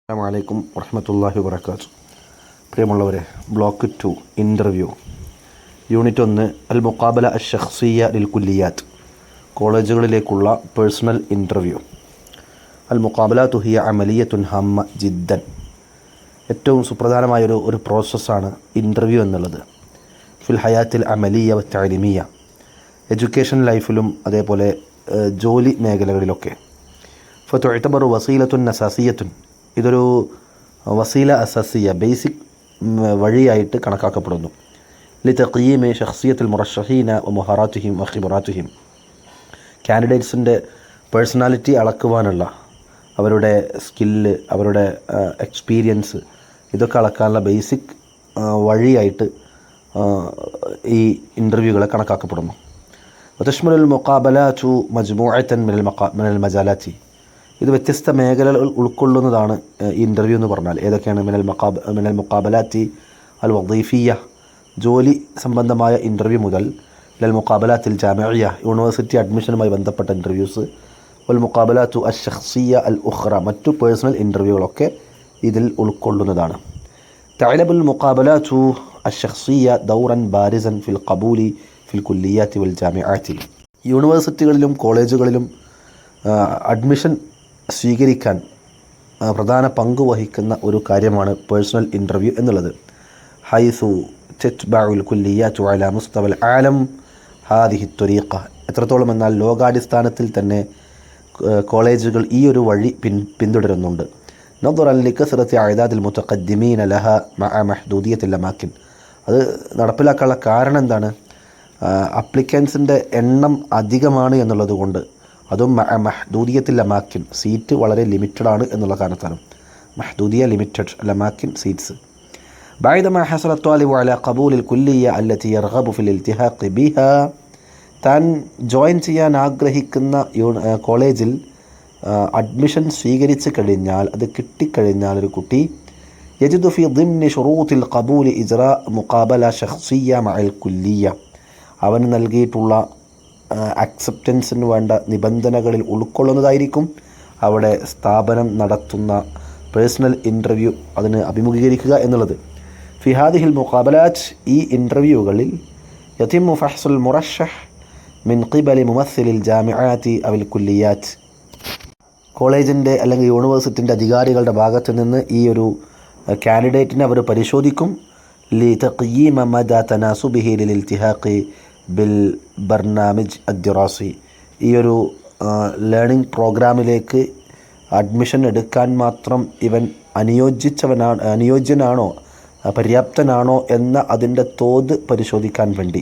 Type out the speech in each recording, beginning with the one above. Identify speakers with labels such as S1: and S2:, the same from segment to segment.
S1: അസ്സലാമു അലൈക്കും വറഹ്മത്തുള്ളാഹി വബറകാതുഹു. പ്രിയമുള്ളവരെ, ബ്ലോക്ക് 2 ഇൻ്റർവ്യൂ യൂണിറ്റ് 1 അൽ മുഖാബല അഷ്ശഖ്സിയ്യ ലിൽ കുല്ലിയാത്ത്, കോളേജുകളിലേക്കുള്ള പേഴ്സണൽ ഇൻ്റർവ്യൂ. അൽ മുഖാബലാത്തു ഹിയ അമലിയത്തുൻ ഹമ്മ ജിദ്ദൻ. ഏറ്റവും സുപ്രധാനമായൊരു പ്രോസസ്സാണ് ഇൻ്റർവ്യൂ എന്നുള്ളത്. ഫിൽ ഹയാത്തിൽ അമലിയ വ തഅലീമിയ, എഡ്യൂക്കേഷൻ ലൈഫിലും അതേപോലെ ജോലി മേഖലകളിലൊക്കെ. ഫതുഅ്തബറു വസീലത്തുൻ അസാസിയത്തുൻ, ഇതൊരു വസീല അസാസിയ, ബേസിക് വഴിയായിട്ട് കണക്കാക്കപ്പെടുന്നു. ലി തഖ്യീമി ശഖ്സിയത്തുൽ മുറശ്ശഹീന വ മുഹാറാത്തുഹിം വ ഖിബറാത്തുഹിം, കാൻഡിഡേറ്റ്സിൻ്റെ പേഴ്സണാലിറ്റി അളക്കുവാനുള്ള, അവരുടെ സ്കില്ല്, അവരുടെ എക്സ്പീരിയൻസ്, ഇതൊക്കെ അളക്കാനുള്ള ബേസിക് വഴിയായിട്ട് ഈ ഇൻ്റർവ്യൂകളെ കണക്കാക്കപ്പെടുന്നു. വതശ്മലുൽ മുഖാബലാതു മജ്മൂഅത്തൻ മിനൽ മജാലാത്തി, ഇത് വ്യത്യസ്ത മേഖലകൾ ഉൾക്കൊള്ളുന്നതാണ് ഈ ഇൻ്റർവ്യൂ എന്ന് പറഞ്ഞാൽ. ഏതൊക്കെയാണ്? മിനൽ മുഖാബലാത്തി അൽ വദീഫിയ്യ, ജോലി സംബന്ധമായ ഇൻ്റർവ്യൂ മുതൽ, ലൽ മുഖാബലാത്തിൽ ജാമിഇയ്യ, യൂണിവേഴ്സിറ്റി അഡ്മിഷനുമായി ബന്ധപ്പെട്ട ഇൻ്റർവ്യൂസ്, വൽ മുഖാബലാത്തു അഷ്ശഖ്സിയ്യ അൽ ഉഖ്റ, മറ്റു പേഴ്സണൽ ഇൻ്റർവ്യൂകളൊക്കെ ഇതിൽ ഉൾക്കൊള്ളുന്നതാണ്. തഅലബുൽ മുഖാബലാത്തു അഷ്ശഖ്സിയ്യ ദൗറൻ ബാരിസൻ ഫിൽ ഖബൂലി ഫിൽ കുല്ലിയാത്തി വൽ ജാമിആത്തി, യൂണിവേഴ്സിറ്റികളിലും കോളേജുകളിലും അഡ്മിഷൻ സ്വീകരിക്കാൻ പ്രധാന പങ്ക് വഹിക്കുന്ന ഒരു കാര്യമാണ് പേഴ്സണൽ ഇൻ്റർവ്യൂ എന്നുള്ളത്. ഹൈസു തത്ബഉൽ കുല്ലിയാത്തു അലാ മുസ്തവൽ ആലം ഹാദിഹി ത്വരീഖ, എത്രത്തോളം എന്നാൽ ലോകാടിസ്ഥാനത്തിൽ തന്നെ കോളേജുകൾ ഈ ഒരു വഴി പിന്തുടരുന്നുണ്ട്. നദറൻ ലികസ്റത്തി അഅദാദിൽ മുതഖദ്ദിമീന ലഹ മഅ മഹ്ദൂദിയത്തിൽ അമാകിൻ, അത് നടപ്പിലാക്കാനുള്ള കാരണം എന്താണ്? അപ്ലിക്കൻസിൻ്റെ എണ്ണം അധികമാണ് എന്നുള്ളത് കൊണ്ട്, അതും മഹ്ദൂദിയത്തിൽ അമാക്കിൻ, സീറ്റ് വളരെ ലിമിറ്റഡ് ആണ് എന്നുള്ള കാരണത്താലും. മഹ്ദൂദിയ ലിമിറ്റഡ്, അമാക്കിൻ സീറ്റ്സ്. ബഅദമാ ഹസല ത്വാലിബു അലാ ഖബൂലിൽ കുല്ലിയ്യ അല്ലതി യർഗബു ഫിൽ ഇൽതിഹാഖി ബിഹാ, താൻ ജോയിൻ ചെയ്യാൻ ആഗ്രഹിക്കുന്ന കോളേജിൽ അഡ്മിഷൻ സ്വീകരിച്ച് കഴിഞ്ഞാൽ, അത് കിട്ടിക്കഴിഞ്ഞാൽ ഒരു കുട്ടി യജിദു ഫി ദിംനി ശുറൂത്തിൽ ഖബൂലി ഇജ്റാ മുഖാബല ശഖ്സിയ്യ മഅൽ കുല്ലിയ്യ, അവന് നൽകിയിട്ടുള്ള അക്സെപ്റ്റൻസിന് വേണ്ട നിബന്ധനകളിൽ ഉൾക്കൊള്ളുന്നതായിരിക്കും അവിടെ സ്ഥാപനം നടത്തുന്ന പേഴ്സണൽ ഇൻ്റർവ്യൂ, അതിന് അഭിമുഖീകരിക്കുക എന്നുള്ളത്. ഫി ഹാദിഹിൽ മുഖാബലാത്ത്, ഈ ഇൻ്റർവ്യൂകളിൽ യതിമു ഫഹ്സുൽ മുറശ്ശഹ് മിൻ ഖിബലി മുമസ്സിലിൽ ജാമിആത്തി അവിൽ കുല്ലിയാത്ത്, കോളേജിൻ്റെ അല്ലെങ്കിൽ യൂണിവേഴ്സിറ്റിൻ്റെ അധികാരികളുടെ ഭാഗത്ത് നിന്ന് ഈ ഒരു കാൻഡിഡേറ്റിനെ അവർ പരിശോധിക്കും. ലി തഖ്യീമ മദാ തനാസുബിഹി ലിൽ ഇൽതിഹാഖി ബിൽ ബർനാമിജ് അദ്ദിറാസി, ഈ ഒരു ലേണിംഗ് പ്രോഗ്രാമിലേക്ക് അഡ്മിഷൻ എടുക്കാൻ മാത്രം ഇവൻ അനുയോജ്യനാണോ, പര്യാപ്തനാണോ എന്ന അതിൻ്റെ തോത് പരിശോധിക്കാൻ വേണ്ടി.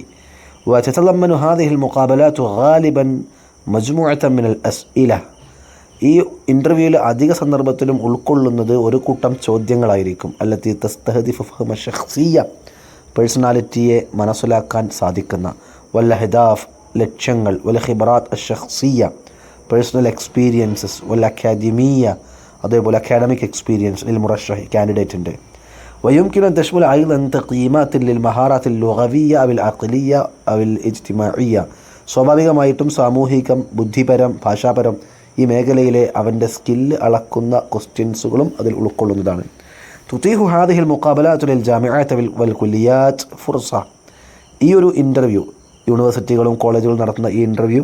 S1: വതതളമ്മനു ഹാദിഹിൽ മുഖാബലാത്തു ഗാലിബൻ മജ്മൂഅത്തൻ മിനൽ അസ്ഇല, ഈ ഇൻ്റർവ്യൂവിൽ അധിക സന്ദർഭത്തിലും ഉൾക്കൊള്ളുന്നത് ഒരു കൂട്ടം ചോദ്യങ്ങളായിരിക്കും. അല്ലത്തി തസ്തഹദിഫു ഫഹ്മ ശഖ്സിയ്യ, പേഴ്സണാലിറ്റിയെ മനസ്സിലാക്കാൻ സാധിക്കുന്ന, വൽ അഹ്ദാഫ്, ലക്ഷ്യങ്ങൾ, വൽ ഖിബറാത്ത് അഷ്ശഖ്സിയ്യ, പേഴ്സണൽ എക്സ്പീരിയൻസസ്, വൽ അക്കാദമിയ, അതേപോലെ അക്കാഡമിക് എക്സ്പീരിയൻസ് ലിൽ മുറശ്ശഹ്, കാൻഡിഡേറ്റിൻ്റെ. വയുംകിനു അൻ തശ്മുല അയ്ളൻ തഖ്യീമാത്തിൻ ലിൽ മഹാറാത്തിൽ ലുഗവിയ്യ അവിൽ അഖ്ലിയ്യ അവിൽ ഇജ്തിമാഇയ്യ, സ്വാഭാവികമായിട്ടും സാമൂഹികം, ബുദ്ധിപരം, ഭാഷാപരം, ഈ മേഖലയിലെ അവൻ്റെ സ്കില്ല് അളക്കുന്ന ക്വസ്റ്റ്യൻസുകളും അതിൽ ഉൾക്കൊള്ളുന്നതാണ്. തുതീഹു ഹാദിഹിൽ മുഖാബലാത്തു ലിൽ ജാമിആത്ത് വൽ കുല്ലിയാത്ത് ഫുർസ, ഈ ഒരു ഇൻ്റർവ്യൂ, യൂണിവേഴ്സിറ്റികളും കോളേജുകളും നടത്തുന്ന ഈ ഇൻ്റർവ്യൂ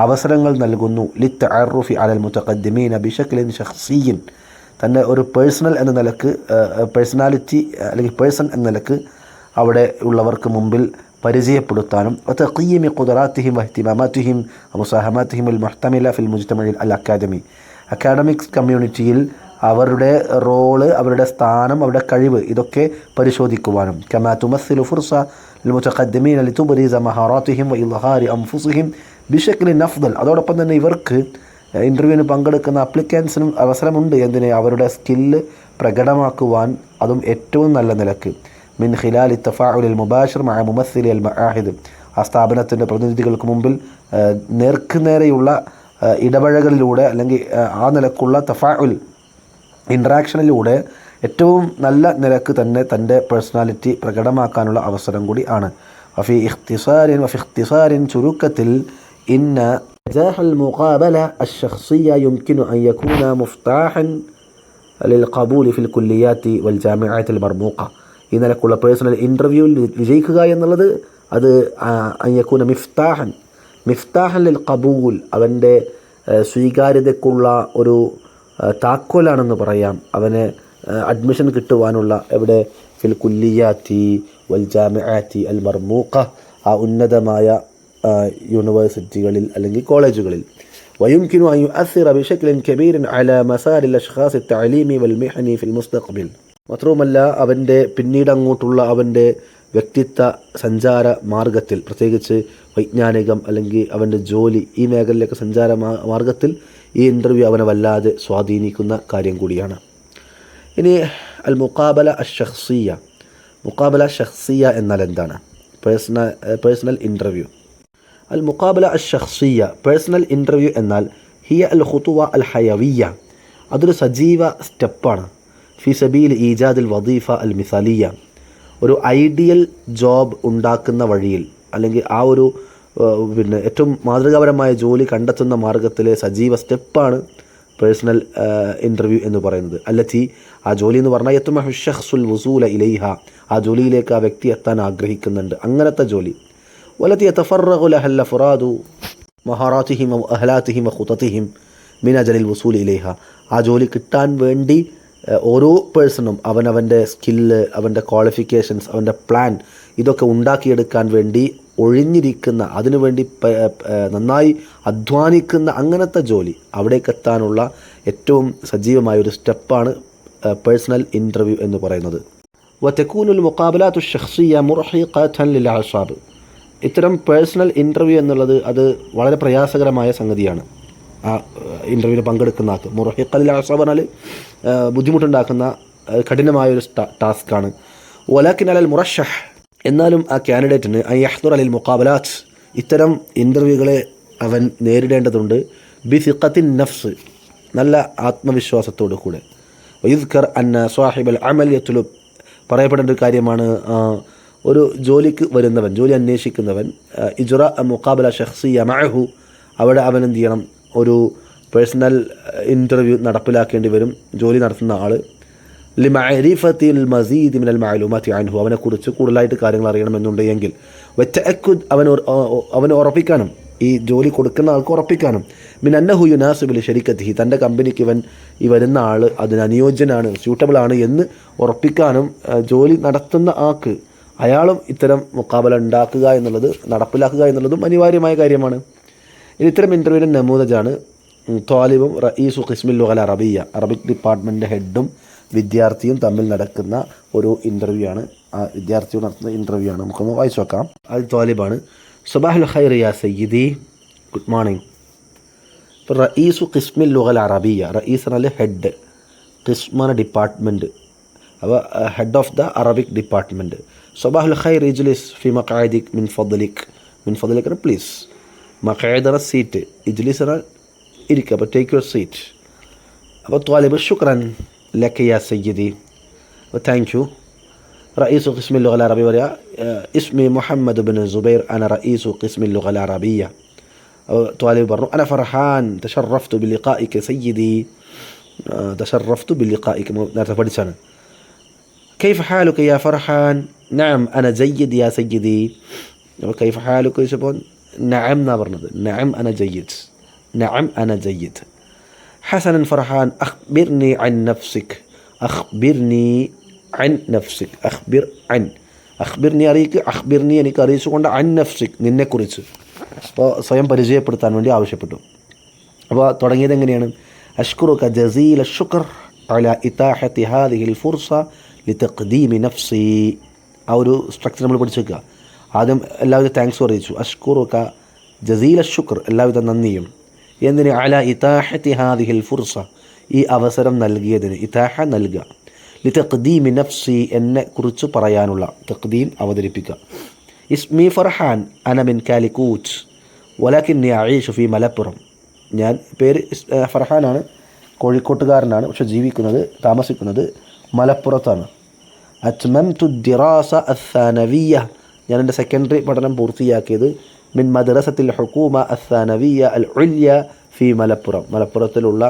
S1: അവസരങ്ങൾ നൽകുന്നു. ലിത്തഅറുഫി അലൽ മുതഖദ്ദിമീന ബിശക്ലിൻ ശഖ്സിയ്യിൻ, തന്നെ ഒരു പേഴ്സണൽ എന്ന നിലക്ക്, പേഴ്സണാലിറ്റി അല്ലെങ്കിൽ പേഴ്സൺ എന്ന നിലക്ക് അവിടെ ഉള്ളവർക്ക് മുമ്പിൽ പരിചയപ്പെടുത്താനും, തഖ്യീമി ഖുദറാത്തിഹിം വഇഹ്തിമാമാത്തിഹിം വമുസാഹമാത്തിഹിം അൽ മുഹ്തമില ഫിൽ മുജ്തമഇൽ അൽ അക്കാദമി, അക്കാഡമിക്സ് കമ്മ്യൂണിറ്റിയിൽ അവരുടെ റോള്, അവരുടെ സ്ഥാനം, അവരുടെ കഴിവ്, ഇതൊക്കെ പരിശോധിക്കുവാനും. കമാ തുമസ്സിലു ഫുർസ ലിൽ മുതഖദ്ദിമീന ലിതുബ്രിസ മഹാറാത്തിഹിം വഇൽഹാരി അൻഫുസിഹിം ബിശക്ലിൻ അഫ്ദൽ, അതോടൊപ്പം തന്നെ ഇവർക്ക് ഇൻ്റർവ്യൂവിന് പങ്കെടുക്കുന്ന അപ്ലിക്കൻസിനും അവസരമുണ്ട് എന്തിന്, അവരുടെ സ്കില്ല് പ്രകടമാക്കുവാൻ, അതും ഏറ്റവും നല്ല നിലക്ക്. മിൻ ഖിലാലി തഫാഉലിൽ മുബാഷിർ മഅ മുമസ്സിലി അൽ മആഹിദ്, ആ സ്ഥാപനത്തിൻ്റെ പ്രതിനിധികൾക്ക് മുമ്പിൽ നേർക്കുനേരെയുള്ള ഇടപഴകലിലൂടെ, അല്ലെങ്കിൽ ആ നിലക്കുള്ള തഫാഉൽ ഇൻട്രാക്ഷനിലൂടെ ഏറ്റവും നല്ല നിലക്ക് തന്നെ തൻ്റെ പേഴ്സണാലിറ്റി പ്രകടമാക്കാനുള്ള അവസരം കൂടി ആണ്. വഫി ഇഖ്തിസാരിൻ ചുരുക്കത്തിൽ, ഇന്ന نجاح المقابلة الشخصية يمكن أن يكون مفتاحا ലിൽ ഖബൂലി ഫിൽ കുല്ലിയാത്തി വൽ ജാമിഅത്തിൽ മർമൂഖ. ഈ നിലക്കുള്ള പേഴ്സണൽ ഇൻ്റർവ്യൂവിൽ വിജയിക്കുക എന്നുള്ളത് അത് അയ്യക്കൂന മിഫ്താഹൻ ലിൽ ഖബൂൽ, അവൻ്റെ സ്വീകാര്യതയ്ക്കുള്ള ഒരു താക്കോലാണെന്ന് പറയാം. അവന് അഡ്മിഷൻ കിട്ടുവാനുള്ള എവിടെ ഫിൽ കുല്ലിയാത്തി വൽ ജാമിഅത്തി അൽ മർമൂഖ, ആ ഉന്നതമായ യൂണിവേഴ്സിറ്റികളിൽ അല്ലെങ്കിൽ കോളേജുകളിൽ. ويمكن أن يؤثر بشكل كبير على مسار الأشخاص التعليمي والمهني في المستقبل. മാത്രവുമല്ല അവൻ്റെ പിന്നീട് അങ്ങോട്ടുള്ള അവൻ്റെ വ്യക്തിത്വ സഞ്ചാര മാർഗത്തിൽ, പ്രത്യേകിച്ച് വൈജ്ഞാനികം അല്ലെങ്കിൽ അവൻ്റെ ജോലി ഈ മേഖലയിലേക്ക് സഞ്ചാര മാർഗത്തിൽ ഈ ഇൻ്റർവ്യൂ അവനെ വല്ലാതെ സ്വാധീനിക്കുന്ന കാര്യം കൂടിയാണ്. ഇനി അൽ മുഖാബല അഷ്ഷഖ്സിയ. മുഖാബല ഷഖ്സിയ എന്നാൽ എന്താണ്? Personal interview. അൽ മുഖാബല അഷ്ഷഖ്സിയ, പേഴ്സണൽ ഇൻ്റർവ്യൂ എന്നാൽ ഹിയ അൽ ഖുതുവ അൽ ഹയവിയ, അതൊരു സജീവ സ്റ്റെപ്പാണ്. ഫി സബീൽ ഈജാദുൽ വദീഫ അൽ മിസാലിയ, ഒരു ഐഡിയൽ ജോബ് ഉണ്ടാക്കുന്ന വഴിയിൽ അല്ലെങ്കിൽ ആ ഒരു ഏറ്റവും മാതൃകാപരമായ ജോലി കണ്ടെത്തുന്ന മാർഗത്തിലെ സജീവ സ്റ്റെപ്പാണ് പേഴ്സണൽ ഇൻ്റർവ്യൂ എന്ന് പറയുന്നത്. അല്ലത്തി, ആ ജോലി എന്ന് പറഞ്ഞാൽ യത്മഹു ഷഖ്സുൽ വുസൂല ഇലൈഹ, ആ ജോലിയിലേക്ക് ആ വ്യക്തി എത്താൻ ആഗ്രഹിക്കുന്നുണ്ട്, അങ്ങനത്തെ ജോലി. വലത്തി യതഫറഗു ലഹൽ അഫ്റാദു മഹാറാത്തിഹിം അഹ്ലാത്തിഹിം ഖുതതിഹിം മിൻ അജലിൽ വുസൂൽ ഇലൈഹ, ആ ജോലി കിട്ടാൻ വേണ്ടി ഓരോ പേഴ്സണും അവനവൻ്റെ സ്കില്ല്, അവൻ്റെ ക്വാളിഫിക്കേഷൻസ്, അവൻ്റെ പ്ലാൻ ഇതൊക്കെ ഉണ്ടാക്കിയെടുക്കാൻ വേണ്ടി ഒഴിഞ്ഞിരിക്കുന്ന, അതിനുവേണ്ടി നന്നായി അധ്വാനിക്കുന്ന അങ്ങനത്തെ ജോലി, അവിടേക്കെത്താനുള്ള ഏറ്റവും സജീവമായൊരു സ്റ്റെപ്പാണ് പേഴ്സണൽ ഇൻ്റർവ്യൂ എന്ന് പറയുന്നത്. വതകൂനുൽ മുഖാബലാത്തു ഷഖ്സിയ മുർഹിഖതൻ ലിൽ അഅസാബ്, ഇത്തരം പേഴ്സണൽ ഇൻ്റർവ്യൂ എന്നുള്ളത് അത് വളരെ പ്രയാസകരമായ സംഗതിയാണ്. ആ ഇൻ്റർവ്യൂവിൽ പങ്കെടുക്കുന്ന ആൾക്ക് മുർഹിഖൽ അഅസാബ് പറഞ്ഞാൽ ബുദ്ധിമുട്ടുണ്ടാക്കുന്ന കഠിനമായൊരു ടാസ്ക്കാണ്. വലാകിൻ അലൽ മുറശ്ശഹ്, എന്നാലും ആ കാൻഡിഡേറ്റിന് യഹ്ദുർ അലിൽ മുഖാബലാത്ത്, ഇത്തരം ഇൻ്റർവ്യൂകളെ അവൻ നേരിടേണ്ടതുണ്ട്. ബി സിഖത്തിൻ നഫ്സ്, നല്ല ആത്മവിശ്വാസത്തോടു കൂടെ. വയുദ്കർ അന്ന സ്വാഹിബൽ അമൽ യത്ലുബ്, പറയപ്പെടേണ്ട ഒരു കാര്യമാണ് ഒരു ജോലിക്ക് വരുന്നവൻ, ജോലി അന്വേഷിക്കുന്നവൻ ഇജ്റ മുഖാബല ഷഖ്സിയ മഅഹു, അവിടെ അവൻ എന്ത് ചെയ്യണം, ഒരു പേഴ്സണൽ ഇൻ്റർവ്യൂ നടപ്പിലാക്കേണ്ടി വരും ജോലി നടത്തുന്ന ആൾ. ലിമഅരിഫത്തിൽ മസീദ് മിനൽ മഅലൂമാത്തി അൻഹു, അവനെക്കുറിച്ച് കൂടുതലായിട്ട് കാര്യങ്ങൾ അറിയണമെന്നുണ്ടെങ്കിൽ വതഅക്കുദ്, അവന് ഉറപ്പിക്കാനും, ഈ ജോലി കൊടുക്കുന്ന ആൾക്ക് ഉറപ്പിക്കാനും, മിൻ അന്നഹു യുനാസിബു ലിശരീകതിഹി, തൻ്റെ കമ്പനിക്ക് ഈ വരുന്ന ആൾ അതിന് അനുയോജ്യനാണ്, സ്യൂട്ടബിളാണ് എന്ന് ഉറപ്പിക്കാനും ജോലി നടത്തുന്ന ആൾക്ക് അയാളും ഇത്തരം മുഖാബല ഉണ്ടാക്കുക എന്നുള്ളത്, നടപ്പിലാക്കുക എന്നുള്ളതും അനിവാര്യമായ കാര്യമാണ്. ഇത്തരം ഇൻ്റർവ്യൂവിൻ്റെ നമൂദജാണ് ത്വാലിബും റഈസു ഖിസ്മിൽ ലുഗൽ അറബിയ, അറബിക് ഡിപ്പാർട്ട്മെൻറ്റിൻ്റെ ഹെഡും വിദ്യാർത്ഥിയും തമ്മിൽ നടക്കുന്ന ഒരു ഇൻ്റർവ്യൂ ആണ്. ആ വിദ്യാർത്ഥിയോട് നടത്തുന്ന ഇൻ്റർവ്യൂ ആണ്. നമുക്കൊന്ന് വായിച്ചു നോക്കാം. അത് ത്വാലിബാണ്. സുബാഹുൽ ഖൈർ യാ സയ്യിദി, ഗുഡ് മോർണിംഗ്. ഇപ്പോൾ റഈസു ഖിസ്മിൽ ലുഗൽ അറബിയ, റഈസ് എന്നാൽ ഹെഡ്, ഖിസ്മാണ് ഡിപ്പാർട്ട്മെൻറ്റ്, അപ്പോൾ head of the Arabic department. സുബാഹുൽ ഖൈർ ഇജ്ലിസ് ഫി മഖാദിക് മിൻ ഫദ്ലിക്, മിൻ ഫദ്ലിക് പ്ലീസ്, മഖാദറ സീറ്റ്, ഇജ്ലിസ് ഇരിക്കുക, അപ്പോൾ ടേക്ക് യുവർ സീറ്റ്. അപ്പോൾ ത്വാലിബ് ശുക്രൻ ലക യാ സയ്യിദി, താങ്ക് യു. റഈസു ഖിസ്മിൽ ലുഗൽ അറബിയ പറയാ, ഇസ്മി മുഹമ്മദ് ബിൻ സുബൈർ, അന റഈസു ഖിസ്മിൽ ലുഗൽ അറബിയ. ത്വാലിബ് പറഞ്ഞു, അന ഫർഹാൻ തശറഫ്തു ബിലിഖാഇക സയ്യിദി, തശറഫ്തു ബിലിഖാഇക, നേരത്തെ പഠിച്ചാണ്. കൈഫ ഹാലുക യാ ഫർഹാൻ, നഅം അന ജയ്യിദ് യാ സയ്യിദി. അപ്പോൾ കൈഫ ഹാലുക ചോദിച്ചപ്പോൾ നഅം എന്നാണ് പറഞ്ഞത്, നഅം അന ജയ്യിദ്, നഅം അന ജയ്യിദ്. ഹസനൻ ഫർഹാൻ അഖ്ബിർനി അൻ നഫ്സിക്, അഖ്ബിർനി അൻ നഫ്സിക്, അഖ്ബിർനി അറിയിക്കുക, അഖ്ബിർനി എനിക്ക് അറിയിച്ചുകൊണ്ട് അൻ നഫ്സിക്, നിന്നെക്കുറിച്ച്. അപ്പോൾ സ്വയം പരിചയപ്പെടുത്താൻ വേണ്ടി ആവശ്യപ്പെട്ടു. അപ്പോൾ തുടങ്ങിയത് എങ്ങനെയാണ്? അഷ്കുറുക ജസീല ശുക്ർ അലാ ഇതാഹത്തി ഹാദിഹിൽ ഫുർസ ലിതഖ്ദീമി നഫ്സി. ആ ഒരു സ്ട്രക്ചർ നമ്മൾ പഠിച്ചേക്കുക. ആദ്യം എല്ലാവിധ താങ്ക്സും അറിയിച്ചു. അഷ്കുറുക ജസീല ശുക്ർ, എല്ലാവിധ നന്ദിയും. എന്തിന്? അല ഇതാഹത്തി ഹാദിഹിൽ ഫുർസ, ഈ അവസരം നൽകിയതിന്, ഇതാഹ നൽകുക. ലിതഖ്ദീമി നഫ്സി, എന്നെ കുറിച്ച് പറയാനുള്ള, തഖ്ദീം അവതരിപ്പിക്കുക. ഇസ്മി ഫർഹാൻ അന മിൻ കാലിക്കൂച്ച് വലാകിന്നി അഈഷു ഫി മലപ്പുറം, ഞാൻ പേര് ഫർഹാനാണ്, കോഴിക്കോട്ടുകാരനാണ്, പക്ഷെ താമസിക്കുന്നത് മലപ്പുറത്താണ്. അത്മംതു ദിറാസ അസ്സാനവിയ, ഞാൻ എൻ്റെ സെക്കൻഡറി പഠനം പൂർത്തിയാക്കിയത് മിൻ മദ്രസത്തിൽ ഹുക്കൂമ അസ്സാനവിയ അൽ ഉല്യ ഫി മലപ്പുറം, മലപ്പുറത്തിലുള്ള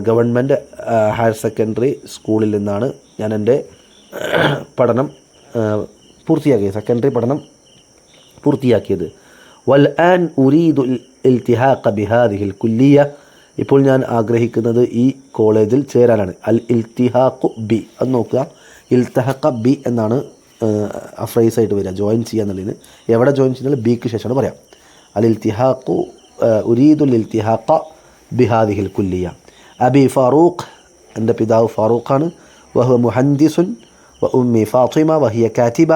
S1: ഗവൺമെൻറ് ഹയർ സെക്കൻഡറി സ്കൂളിൽ നിന്നാണ് ഞാൻ എൻ്റെ പഠനം പൂർത്തിയാക്കിയത്, സെക്കൻഡറി പഠനം പൂർത്തിയാക്കിയത്. വൽ ആൻ ഉരീദു ഇൽതിഹാഖ ബിഹാദിഹിൽ കുല്ലിയ, ഇപ്പോൾ ഞാൻ ആഗ്രഹിക്കുന്നത് ഈ കോളേജിൽ ചേരാനാണ്. അൽ ഇൽതിഹാഖു ബി, അത് നോക്കുക, ഇൽതഹഖ ബി എന്നാണ് ഫ്രൈസായിട്ട് വരിക, ജോയിൻ ചെയ്യുക എന്നുള്ളതിന്. എവിടെ ജോയിൻ ചെയ്യുന്നത് ബിക്ക് ശേഷമാണ് പറയാം. അൽ ഇൽതിഹാഖു ഉരീദുൽ ഇൽതിഹാഖ ബിഹാദിഹിൽ കുല്ലിയ. അബി ഫാറൂഖ്, എൻ്റെ പിതാവ് ഫാറൂഖാണ്. വഹുവ മുഹന്ദിസുൻ വ ഉമ്മി ഫാത്തിമ വഹിയ കാത്തിബ.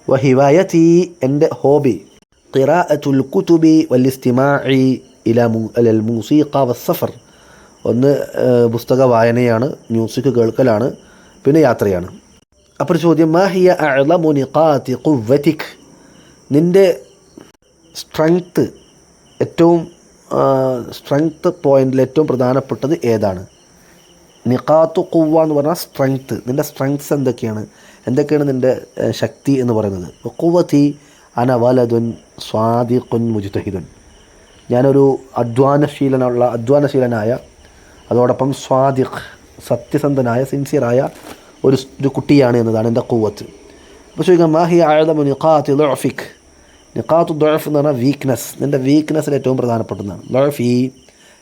S1: വഹിവായത്തി, എൻ്റെ ഹോബി ഖിറാഅത്തുൽ കുതുബി വൽ ഇസ്തിമാഇ ഇലൽ മൂസീഖ വസ്സഫർ, ഒന്ന് പുസ്തക വായനയാണ്, മ്യൂസിക് കേൾക്കലാണ്, പിന്നെ യാത്രയാണ്. അപ്പോൾ ചോദ്യം, മാ ഹിയ അഅ്ളമു നിഖാതി ഖുവ്വതിക്, നിൻ്റെ സ്ട്രെങ്ത്ത്, ഏറ്റവും സ്ട്രെങ്ത്ത് പോയിന്റിൽ ഏറ്റവും പ്രധാനപ്പെട്ടത് ഏതാണ്? നിഖാത്തു ഖുവ്വ എന്ന് പറഞ്ഞാൽ സ്ട്രെങ്ത്ത്, നിൻ്റെ സ്ട്രെങ്ത്സ് എന്തൊക്കെയാണ് നിൻ്റെ ശക്തി എന്ന് പറയുന്നത്. ഖുവ്വതി അന വലദുൻ സ്വാദിഖുൻ മുജ്തഹിദുൻ, ഞാനൊരു അധ്വാനശീലനായ അതോടൊപ്പം സ്വാദിഖ്, സത്യസന്ധനായ, സിൻസിയറായ ഒരു കുട്ടിയാണ് എന്നതാണ് എൻ്റെ ഖുവ്വത്ത്. അപ്പോൾ ചോദിക്കാം, മാ ഹിയ അഅ്ളമു നിഖാതി ദുഅഫിക്, നിഖാത്തു ദുഅഫ് എന്ന് പറഞ്ഞാൽ വീക്ക്നെസ്, നിൻ്റെ വീക്ക്നെസ്സിൽ ഏറ്റവും പ്രധാനപ്പെട്ടതാണ്. ദുഅഫി,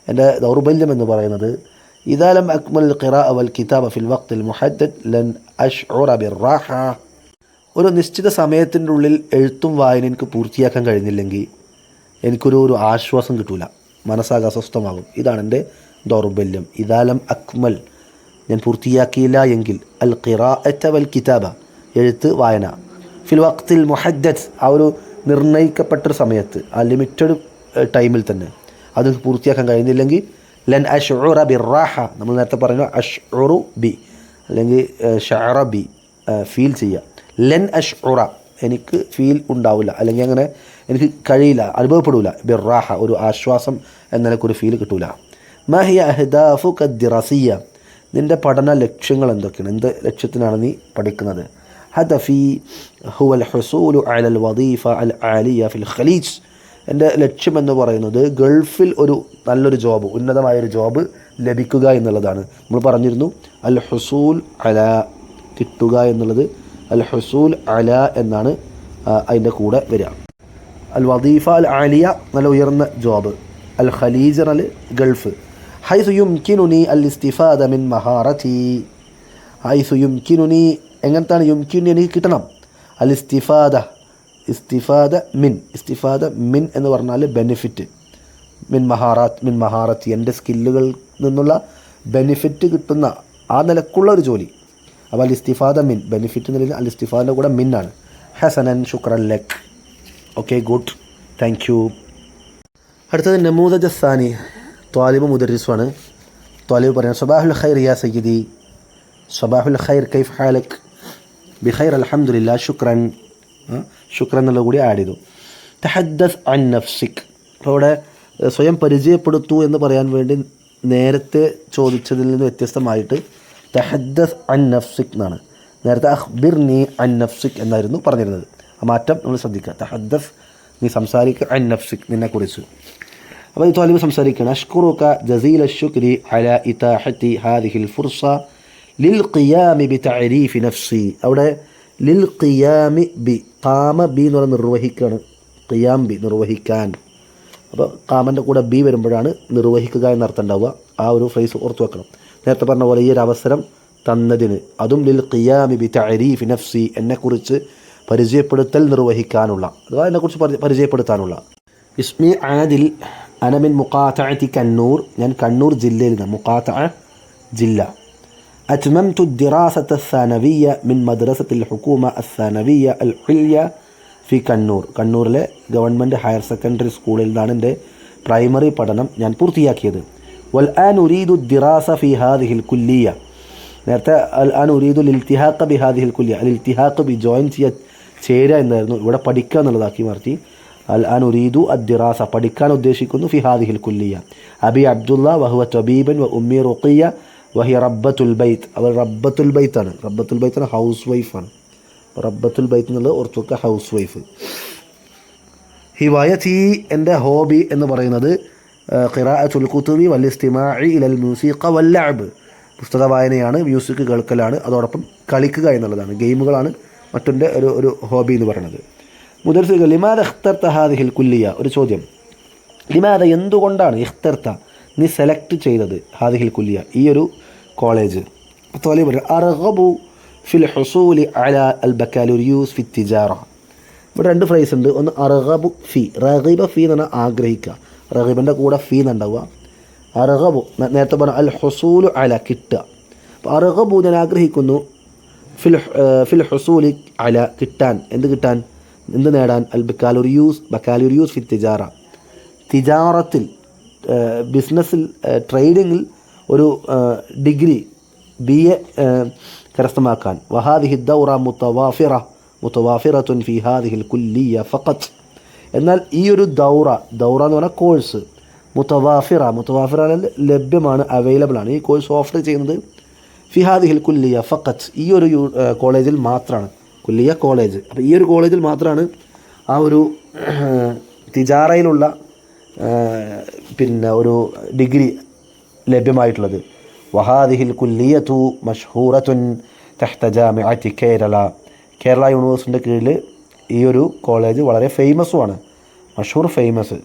S1: എൻ്റെ ദൗർബല്യം എന്ന് പറയുന്നത്, ഇദാ ലം അക്മൽ ഖിറാഅ വൽ കിതാബ ഫിൽ വഖ്തിൽ മുഹദ്ദദ് ലൻ അശ്ഉറ ബിർറാഹ, ഒരു നിശ്ചിത സമയത്തിൻ്റെ ഉള്ളിൽ എഴുത്തും വായന എനിക്ക് പൂർത്തിയാക്കാൻ കഴിഞ്ഞില്ലെങ്കിൽ എനിക്കൊരു ആശ്വാസം കിട്ടൂല, മനസ്സാകെ അസ്വസ്ഥമാകും. ഇതാണ് എൻ്റെ ദൗർബല്യം. ഇദാ ലം അക്മൽ, ഞാൻ പൂർത്തിയാക്കിയില്ല എങ്കിൽ, അൽ ഖിറാഅത വൽ കിതാബ, എഴുത്ത് വായന, ഫിൽ വഖ്തിൽ മുഹദ്ദദ്, ആ ഒരു നിർണ്ണയിക്കപ്പെട്ടൊരു സമയത്ത്, ആ ലിമിറ്റഡ് ടൈമിൽ തന്നെ അത് പൂർത്തിയാക്കാൻ കഴിയുന്നില്ലെങ്കിൽ, ലൻ അശ്ഉറ ബിർറാഹ, നമ്മൾ നേരത്തെ പറഞ്ഞു അശ്ഉറു ബി അല്ലെങ്കിൽ ഷഅറ ബി, ഫീൽ ചെയ്യുക. ലൻ അശ്ഉറ, എനിക്ക് ഫീൽ ഉണ്ടാവില്ല, അല്ലെങ്കിൽ അങ്ങനെ എനിക്ക് കഴിയില്ല, അനുഭവപ്പെടില്ല. ബിർറാഹ, ഒരു ആശ്വാസം എന്നതിനൊരു ഫീൽ കിട്ടൂല. മാ ഹിയ അഹ്ദാഫുക ദിറാസിയ്യ, നിൻ്റെ പഠന ലക്ഷ്യങ്ങൾ എന്തൊക്കെയാണ്? എന്ത് ലക്ഷ്യത്തിനാണ് നീ പഠിക്കുന്നത്? ഹദഫി ഹുവൽ ഹുസൂലു അലൽ വദീഫ അൽ ആലിയ ഫിൽ ഖലീജ്, എൻ്റെ ലക്ഷ്യമെന്ന് പറയുന്നത് ഗൾഫിൽ ഒരു നല്ലൊരു ജോബ്, ഉന്നതമായൊരു ജോബ് ലഭിക്കുക എന്നുള്ളതാണ്. നമ്മൾ പറഞ്ഞിരുന്നു അൽ ഹുസൂൽ അല, കിട്ടുക എന്നുള്ളത്, അൽ ഹുസൂൽ അല എന്നാണ് അതിൻ്റെ കൂടെ വരിക. അൽ വദീഫ അൽ ആലിയ, നല്ല ഉയർന്ന ജോബ്. അൽ ഖലീജ് അൽ ഗൾഫ്. ഹൈസു യുംകിനുനി അൽ ഇസ്തിഫാദ മിൻ മഹാറതി, ഹൈസു യുംകിനുനി, എങ്ങനത്താണ് യുംകിനുനി എനിക്ക് കിട്ടണം. അൽ ഇസ്തിഫാദ മിൻ എന്ന് പറഞ്ഞാൽ ബെനിഫിറ്റ്, മിൻ മഹാറത്തി, എൻ്റെ സ്കില്ലുകളിൽ നിന്നുള്ള ബെനിഫിറ്റ് കിട്ടുന്ന ആ നിലക്കുള്ള ഒരു ജോലി. അപ്പോൾ അൽ ഇസ്തിഫാദ മിൻ, ബെനിഫിറ്റ് എന്ന നിലയിൽ അൽ ഇസ്തിഫാദിൻ്റെ കൂടെ മിന്നാണ്. ഹസനൻ ശുക്രൻ ലക്, ഓക്കെ ഗുഡ്, താങ്ക് യു. അടുത്തത് നമൂദജ സാനി, ത്വാലിബ് മുദരിസുമാണ്. ത്വാലിബ് പറയാം, സബാഹുൽ ഖൈർ യാ സയ്യിദി, സബാഹുൽ ഖൈർ കൈഫ് ഹാലക്, ബിഖൈർ അൽഹംദുലില്ലാ ശുക്രൻ, ശുക്രൻ എന്നുള്ളത് കൂടി ആഡ് ചെയ്തു. തഹദ്ദസ് അൻ നഫ്സിക്, അപ്പോൾ ഇവിടെ സ്വയം പരിചയപ്പെടുത്തൂ എന്ന് പറയാൻ വേണ്ടി നേരത്തെ ചോദിച്ചതിൽ നിന്ന് വ്യത്യസ്തമായിട്ട് തഹദ്ദസ് അൻ നഫ്സിക് എന്നാണ്. നേരത്തെ അഖ്ബിർനി അൻ നഫ്സിക് എന്നായിരുന്നു പറഞ്ഞിരുന്നത്. ആ മാറ്റം നമ്മൾ ശ്രദ്ധിക്കുക. തഹദ്ദസ്, നീ സംസാരിക്കുക, അൻ നഫ്സിക്, നിന്നെക്കുറിച്ച്. അപ്പോൾ ഈ ത്വാലിബ് സംസാരിക്കുകയാണ്, അഷ്കുറുക ജസീല ശുക്രി അല ഇതാഹത്തി ഹാദിഹിൽ ഫുർസ ലിൽ ഖിയാമി ബി തഅരീഫി നഫ്സി. അവിടെ ലിൽ ഖിയാമി ബി, ഖാമ ബി എന്ന് പറഞ്ഞാൽ നിർവഹിക്കുകയാണ്, ഖിയാം ബി നിർവഹിക്കാൻ. അപ്പോൾ ഖാമൻ്റെ കൂടെ ബി വരുമ്പോഴാണ് നിർവഹിക്കുക എന്നർത്ഥം ഉണ്ടാവുക. ആ ഒരു ഫ്രേസ് ഓർത്ത് വെക്കണം. നേരത്തെ പറഞ്ഞ പോലെ ഈ ഒരു അവസരം തന്നതിന്, അതും ലിൽ ഖിയാമി ബി തഅരീഫി നഫ്സി, എന്നെക്കുറിച്ച് പരിചയപ്പെടുത്തൽ നിർവഹിക്കാനുള്ള, അഥവാ എന്നെക്കുറിച്ച് പരിചയപ്പെടുത്താനുള്ള. ഇസ്മി ആദിൽ അനമിൻ മുഖാത്തഅതി കണ്ണൂർ, ഞാൻ കണ്ണൂർ ജില്ലയിൽ നിന്ന്, മുഖാത്തഅ ജില്ല. أتممت الدراسة الثانوية من مدرسة الحكومة الثانوية العليا في കണ്ണൂർ, കണ്ണൂരിലെ ഗവൺമെൻറ് ഹയർ സെക്കൻഡറി സ്കൂളിൽ നിന്നാണ് എൻ്റെ പ്രൈമറി പഠനം ഞാൻ പൂർത്തിയാക്കിയത്. വൽ ആൻ ഉരീദു ദിറാസ ഫി ഹാദിഹിൽ കുല്ലിയ, നേരത്തെ അൽ ആൻ ഉരീദു ഇൽതിഹാഖ ബി ഹാദിഹിൽ കുല്ലിയ, അൽ ഇൽതിഹാഖ് ബി ജോയിൻ ചേരുക എന്നായിരുന്നു, ഇവിടെ പഠിക്കുക എന്നുള്ളതാക്കി മാറ്റി. അൽ ആൻ ഉരീദു അദ്ദിറാസ, പഠിക്കാൻ ഉദ്ദേശിക്കുന്നു, ഫി ഹാദിഹിൽ കുല്ലിയ. അബി അബ്ദുള്ള വഹുവ തബീബൻ വ ഉമ്മി റുഖിയ വഹിയ റബ്ബത്തുൽ ബൈത്ത്, അവർ റബ്ബത്തുൽ ബൈത്താണ്. റബ്ബത്തുൽ ബൈത്താണ്, ഹൗസ് വൈഫാണ്. റബ്ബത്തുൽ ബൈത്ത് എന്നുള്ളത് ഓർത്തുവെക്കുക, ഹൗസ് വൈഫ്. ഹിവായത്തി, എൻ്റെ ഹോബി എന്ന് പറയുന്നത് ഖിറാഅത്തുൽ കുതുബി വൽ ഇസ്തിമാഇ ഇലൽ മ്യൂസിഖ വൽ ലഅബ്. പുസ്തക വായനയാണ്, മ്യൂസിക് കേൾക്കലാണ്, അതോടൊപ്പം കളിക്കുക എന്നുള്ളതാണ്. ഗെയിമുകളാണ് മറ്റൊൻ്റെ ഒരു ഹോബി എന്ന് പറയുന്നത്. മുദർസികൾ ലിമാദ ഇഖ്തർത ഹാദിഹിൽ കുല്ലിയ, ഒരു ചോദ്യം. ലിമാദ എന്തുകൊണ്ടാണ് ഇഖ്തർത നീ സെലക്ട് ചെയ്തത് ഹാദിഹിൽ കുല്ലിയ ഈ ഒരു കോളേജ്? ത്വാലിബ് അർഗബു ഫിൽ ഹുസൂലി അലാ അൽ ബക്കാലുരിയൂസ് ഫി തിജാറ. ഇവിടെ രണ്ട് ഫ്രൈസ് ഉണ്ട്. ഒന്ന് അർഗബു ഫി, റഗിബ ഫി എന്ന് പറഞ്ഞാൽ ആഗ്രഹിക്കുക, റഗിബിൻ്റെ കൂടെ ഫീ എന്നുണ്ടാവുക. അർഗബു നേരത്തെ പറഞ്ഞ അൽ ഹുസൂലു അല കിട്ടുക. അപ്പോൾ അർഗബു ഞാൻ ആഗ്രഹിക്കുന്നു ഫിൽ ഹുസൂലി അല കിട്ടാൻ, എന്ത് കിട്ടാൻ, എന്ത് നേടാൻ, അൽ ബക്കാലുരിയൂസ് ഫി തിജാറ, തിജാറത്തിൽ ബിസിനസ്സിൽ ട്രേഡിങ്ങിൽ ഒരു ഡിഗ്രി BA കരസ്ഥമാക്കാൻ. വഹാദിഹി ദൗറ മുത്തവാഫിറത്തുൻ ഫി ഹാദിഹിൽ കുല്ലിയ ഫഖത്ത്. എന്നാൽ ഈ ഒരു ദൗറ എന്ന് പറഞ്ഞാൽ കോഴ്സ്, മുത്തവാഫിറ ലഭ്യമാണ്, അവൈലബിൾ ആണ്. ഈ കോഴ്സ് ഓഫർ ചെയ്യുന്നത് ഫി ഹാദിഹിൽ കുല്ലിയ ഫഖത്ത്, ഈ ഒരു കോളേജിൽ മാത്രമാണ്, കുല്ലിയ കോളേജ്. അപ്പോൾ ഈ ഒരു കോളേജിൽ മാത്രമാണ് ആ ഒരു തിജാറയിലുള്ള പിന്നെ ഒരു ഡിഗ്രി ലഭ്യമായിട്ടുള്ളത്. വഹാദിഹിൽ കുല്ലിയതു മഷ്ഹൂറത്തുൻ തഹ്ത ജാമിഅത്തി കേരള യൂണിവേഴ്സിറ്റിൻ്റെ കീഴിൽ ഈ ഒരു കോളേജ് വളരെ ഫേമസുമാണ്. ഫേമസ്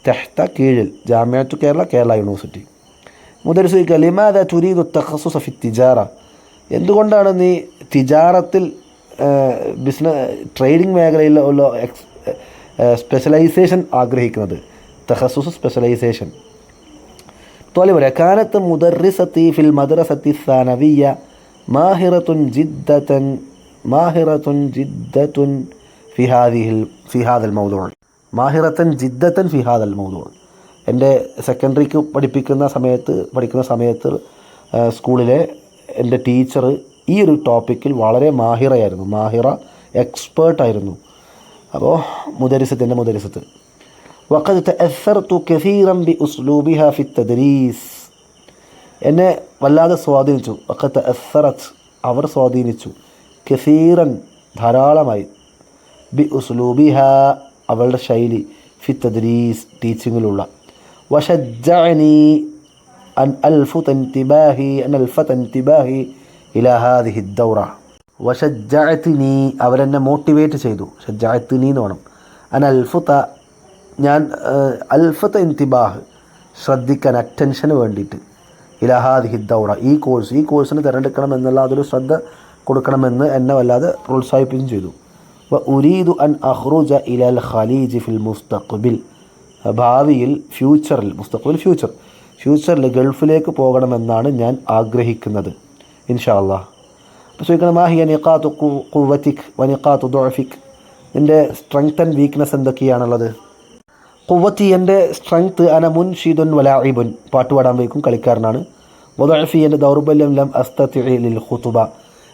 S1: തഹ്ത കീഴിൽ, ജാമിഅത്തു കേരള യൂണിവേഴ്സിറ്റി. മുദർസിക ലിമാദ തുരീദു തഖസ്സുസ ഫി തിജാറ, എന്തുകൊണ്ടാണ് നീ തിജാറത്തിൽ ട്രേഡിംഗ് മേഖലയിലുള്ള സ്പെഷ്യലൈസേഷൻ ആഗ്രഹിക്കുന്നത്? തഖസ്സുസ് സ്പെഷ്യലൈസേഷൻ. طالب كانت مدرستي في المدرسة الثانوية ماهرة جدة في هذا الموضوع. ماهرة جدة في هذا الموضوع. എൻ്റെ സെക്കൻഡറിക്ക് പഠിക്കുന്ന സമയത്ത് സ്കൂളിലെ എൻ്റെ ടീച്ചർ ഈ ഒരു ടോപ്പിക്കിൽ വളരെ മാഹിറ എക്സ്പേർട്ടായിരുന്നു. അപ്പോൾ മുദരിസത്ത് وقد تأثرت كثيرا بأسلوبها في التدريس. എന്നെ വല്ലാതെ സ്വാധീനിച്ചു. വഖദ് തഅസ്സറത് അവർ സ്വാധീനിച്ചു, കസീറൻ ധാരാളമായി, ബി ഉസ്ലൂബിഹ അവളുടെ ശൈലി, ഫി തദ്രീസ് ടീച്ചിങ്ങിലുള്ള. വശജ്ജഅനി അൻ അൽഫത ഇന്തിബാഹി ഇലാ ഹാദിഹി ദൗറ. വശജ്ജഅത്നി അവരെന്നെ മോട്ടിവേറ്റ് ചെയ്തു. ഷജ്ജഅത്നി എന്ന് വേണം. അൻ അൽഫത ഞാൻ അൽഫത്ത ഇന്തിബാഹ് ശ്രദ്ധിക്കാൻ, അറ്റൻഷന് വേണ്ടിയിട്ട്, ഇലഹാദിഹി ദൗറ ഈ കോഴ്സിന് തിരഞ്ഞെടുക്കണം എന്നുള്ള അതൊരു ശ്രദ്ധ കൊടുക്കണമെന്ന് എന്നെ വല്ലാതെ പ്രോത്സാഹിപ്പിക്കുകയും ചെയ്തു. വ ഉരീദു അൻ അഖ്റുജ ഇലൽ ഖലീജ് ഫിൽ മുസ്തഖ്ബിൽ, ഭാവിയിൽ ഫ്യൂച്ചറിൽ ഗൾഫിലേക്ക് പോകണമെന്നാണ് ഞാൻ ആഗ്രഹിക്കുന്നത് ഇൻഷാ അല്ലാഹ്. അപ്പോൾ ചോദിക്കണം, മാഹിയ നിഖാത്തു ഖുവ്വതിക് വ നിഖാത്തു ദുഅഫിക്, നിൻ്റെ സ്ട്രെങ്ത് ആൻഡ് വീക്ക്നെസ് എന്തൊക്കെയാണുള്ളത്? ഖുവ്വത്തി എൻ്റെ സ്ട്രെങ്ത് അന മുൻഷിദുൻ വലാഇബുൻ, പാട്ട് പാടാൻ വയ്ക്കും, കളിക്കാരനാണ്. വദഅഫി എൻ്റെ ദൗർബല്യം ലം അസ്തതിഇ ലിൽ ഖുതുബ,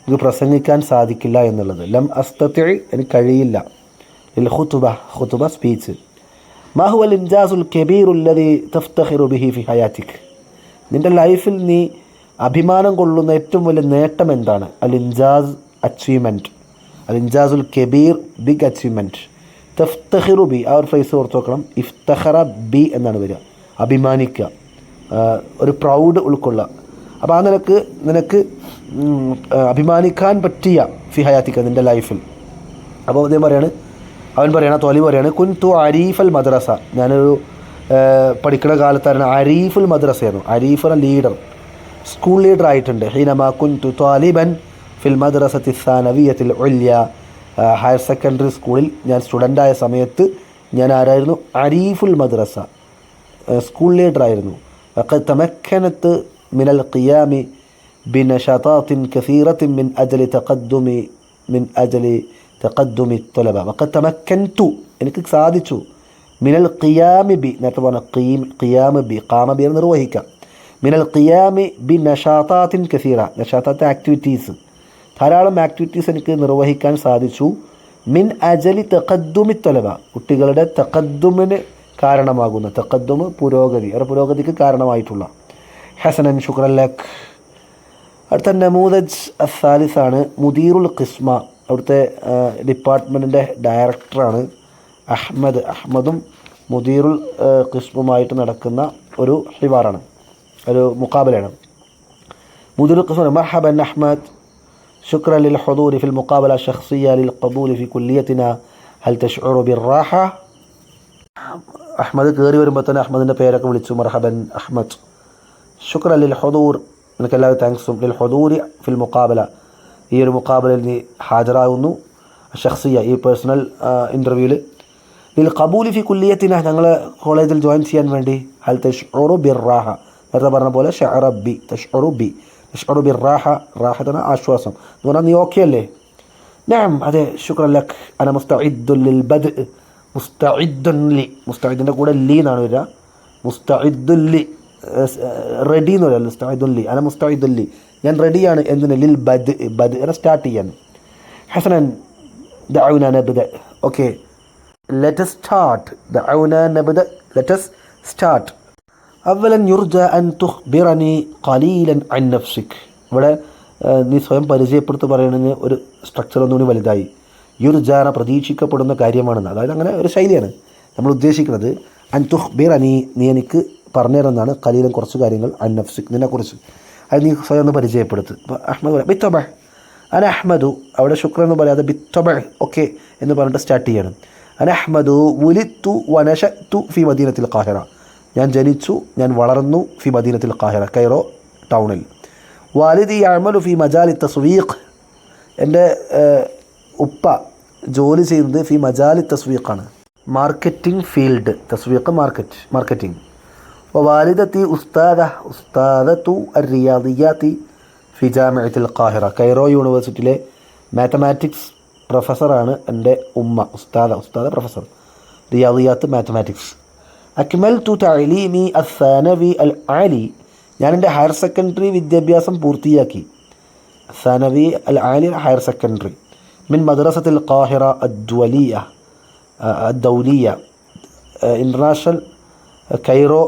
S1: എനിക്ക് പ്രസംഗിക്കാൻ സാധിക്കില്ല എന്നുള്ളത്. ലം അസ്തതിഇ എനിക്ക് കഴിയില്ല, ലിൽ ഖുതുബ സ്പീച്ച്. മാ ഹുവൽ ഇൻജാസുൽ കബീറുൽ ലദി തഫ്തഖിറു ബിഹി ഫി ഹയാതിക്, നിൻ്റെ ലൈഫിൽ നീ അഭിമാനം കൊള്ളുന്ന ഏറ്റവും വലിയ നേട്ടം എന്താണ്? അൽ ഇൻജാസ് അച്ചീവ്മെൻറ്റ്, അൽ ഇൻജാസുൽ കബീർ ബിഗ് അച്ചീവ്മെൻറ്റ്. തഫ്തഖിറു ബി ആ ഒരു ഫ്രേസ് ഓർത്ത് വെക്കണം. ഇഫ്തഖറ ബി എന്നാണ് വരിക, അഭിമാനിക്കുക, ഒരു പ്രൗഡ് ഉൾക്കൊള്ളുക. അപ്പോൾ ആ നിനക്ക് അഭിമാനിക്കാൻ പറ്റിയ ഫി ഹയാത്തിക്ക നിൻ്റെ ലൈഫിൽ. അപ്പോൾ അദ്ദേഹം ത്വാലിബ് പറയാണ് കുൻതു അരീഫൽ മദ്രസ, ഞാനൊരു പഠിക്കുന്ന കാലത്തായിരുന്നു അരീഫുൽ മദ്രസയായിരുന്നു. അരീഫ് ലീഡർ, സ്കൂൾ ലീഡർ ആയിട്ടുണ്ട്. ഹീനമാ കുൻതു ത്വാലിബൻ ഫിൽ മദ്രസത്തി സാനവിയത്തിൽ ഉല്യ, ഹയർ സെക്കൻഡറി സ്കൂളിൽ ഞാൻ സ്റ്റുഡൻ്റായ സമയത്ത് ഞാൻ ആരായിരുന്നു? അരീഫുൽ മദ്രസ, സ്കൂൾ ലീഡറായിരുന്നു. വഖദ് തമക്കനത്ത് മിനൽ ഖിയാമി ബിനശാതാത്തിൻ കസീറത്തിൻ മിൻ അജലി തഖദ്ദുമി ത്വലബ. വഖദ് തമക്കൻതു എനിക്ക് സാധിച്ചു, മിനൽ ഖിയാമി ബി നേരത്തെ പറഞ്ഞ ഖിയാമ് ബി, ഖാമ ബി നിർവഹിക്കാം. മിനൽ ഖിയാമി ബി നഷാതാത്തിൻ കസീറ, നഷാത്താത്ത് ആക്ടിവിറ്റീസ്, ധാരാളം ആക്ടിവിറ്റീസ് എനിക്ക് നിർവഹിക്കാൻ സാധിച്ചു. മിൻ അജലി തഖദ്ദുമി ത്വലബ, കുട്ടികളുടെ തഖദ്ദുമിന് കാരണമാകുന്ന, തഖദ്ദുമ് പുരോഗതി, അവരുടെ പുരോഗതിക്ക് കാരണമായിട്ടുള്ള. ഹസനൻ ശുക്രൻ ലക്. അടുത്ത നമൂദജ് അസാലിസാണ് മുദീറുൽ ഖിസ്മ, അവിടുത്തെ ഡിപ്പാർട്ട്മെൻറ്റിൻ്റെ ഡയറക്ടറാണ് അഹ്മദും മുദീറുൽ ഖിസ്മുമായിട്ട് നടക്കുന്ന ഒരു ഹിവാറാണ്, ഒരു മുഖാബലയാണ്. മുദീറുൽ ഖിസ്മു മർഹബൻ അഹ്മദ് شكرا للحضور في المقابلة الشخصية للقبول في كليتنا هل تشعر بالراحة. അഹ്മദ് കയറി വരുമ്പോൾ തന്നെ അഹ്മദിൻ്റെ പേരൊക്കെ വിളിച്ചു. മർഹബൻ അഹ്മദ്, ശുക്ര ലിൽ ഹുദൂർ, എനിക്ക് എല്ലാവരും താങ്ക്സും. ലിൽ ഹുദൂരി ഫിൽ മുഖാബല, ഈ ഒരു മുഖാബലയിൽ നീ ഹാജരാകുന്നു. ഷഖ്സിയ, ഈ പേഴ്സണൽ ഇൻ്റർവ്യൂവിൽ. ലിൽ ഖബൂലി ഫി കുല്ലിയത്തിന, ഞങ്ങൾ കോളേജിൽ ജോയിൻ ചെയ്യാൻ വേണ്ടി. ഹൽ തഷ്ഉറു ബിർറാഹ, നേരത്തെ പറഞ്ഞ പോലെ ഷഅറ ബി, തഷ്ഉറു ബി, തഷ്ഉറു ബിർറാഹ, റാഹത്തന ആശ്വാസം എന്ന് പറഞ്ഞാൽ നീ ഓക്കെ അല്ലേ? നഅം, അതെ. ശുക്രൻ ലക്, അന മുസ്തഇദ്ദുൻ ലിൽ ബദ്അ. മുസ്തഇദ്ദുൻ ലി, മുസ്തഇദ്ദിൻ്റെ കൂടെ ലീ എന്നാണ് വരിക. മുസ്തഇദ്ദുൻ ലി, റെഡി എന്ന് പറയാം. മുസ്തഇദ്ദുൻ ലി, അന മുസ്തഇദ്ദുൻ ലി, ഞാൻ റെഡിയാണ്. എന്തിന്? ലിൽ ബദ്അ, ബദ്അ സ്റ്റാർട്ട് ചെയ്യാൻ. ഹസനൻ, ദഅൂനാ നബ്ദഅ. Okay, let us start. ദഅൂനാ നബ്ദഅ, ലെറ്റ് us start. അവലൻ യുർജ അൻ തുഖ്ബിറനി ഖലീലൻ അൻ നഫ്സിക്. ഇവിടെ നീ സ്വയം പരിചയപ്പെടുത്തി പറയണമെന്ന് ഒരു സ്ട്രക്ചർ ഒന്നുകൂടി വലുതായി. യുർജാന, പ്രതീക്ഷിക്കപ്പെടുന്ന കാര്യമാണെന്ന്. അതായത് അങ്ങനെ ഒരു ശൈലിയാണ് നമ്മൾ ഉദ്ദേശിക്കുന്നത്. അൻ തുഖ്ബിറനി, നീ എനിക്ക് പറഞ്ഞു തരുന്നതാണ്. ഖലീലൻ, കുറച്ച് കാര്യങ്ങൾ. അൻ നഫ്സിക്, നിന്നെക്കുറിച്ച്. അത് നീ സ്വയം ഒന്ന് പരിചയപ്പെടുത്ത്. അപ്പോൾ അഹ്മദ് പറയാം ബിത്തബ, അന അഹ്മദു, അവിടെ ശുക്ര എന്ന് പറയാതെ ബിത്തബ ഓക്കെ എന്ന് പറഞ്ഞിട്ട് സ്റ്റാർട്ട് ചെയ്യണം. അന അഹ്മദു വുലിത്തു വനശഅ്തു ഫി മദീനത്തിൽ ഖാഹിറ, ഞാൻ ജനിച്ചു, ഞാൻ വളർന്നു. ഫി മദീനത്തിൽ ഖാഹിറ, കൈറോ ടൗണിൽ. വാലിദി യഅമലു ഫി മജാലി തസ്വീഖ്, എൻ്റെ ഉപ്പ ജോലി ചെയ്യുന്നത് ഫി മജാലി തസ്വീഖാണ്, മാർക്കറ്റിംഗ് ഫീൽഡ്. തസ്വീഖ് മാർക്കറ്റിംഗ്. വാലിദത്തി ഉസ്താദത്തു അർ-റിയാദിയാത്തി ഫി ജാമിഅത്തിൽ ഖാഹിറ, കൈറോ യൂണിവേഴ്സിറ്റിയിലെ മാത്തമാറ്റിക്സ് പ്രൊഫസറാണ് എൻ്റെ ഉമ്മ. ഉസ്താദ പ്രൊഫസർ, റിയാദിയാത്ത് മാത്തമാറ്റിക്സ്. അക്മൽതു തഅലീമി അസ്സാനവി അൽ ആലി, ഞാൻ എൻ്റെ ഹയർ സെക്കൻഡറി വിദ്യാഭ്യാസം പൂർത്തിയാക്കി. സാനവി അൽ ആലി, ഹയർ സെക്കൻഡറി. മിൻ മദ്രസത്തിൽ ഖാഹിറ അദ്ദൗലിയ, ഇൻ്റർനാഷണൽ കൈറോ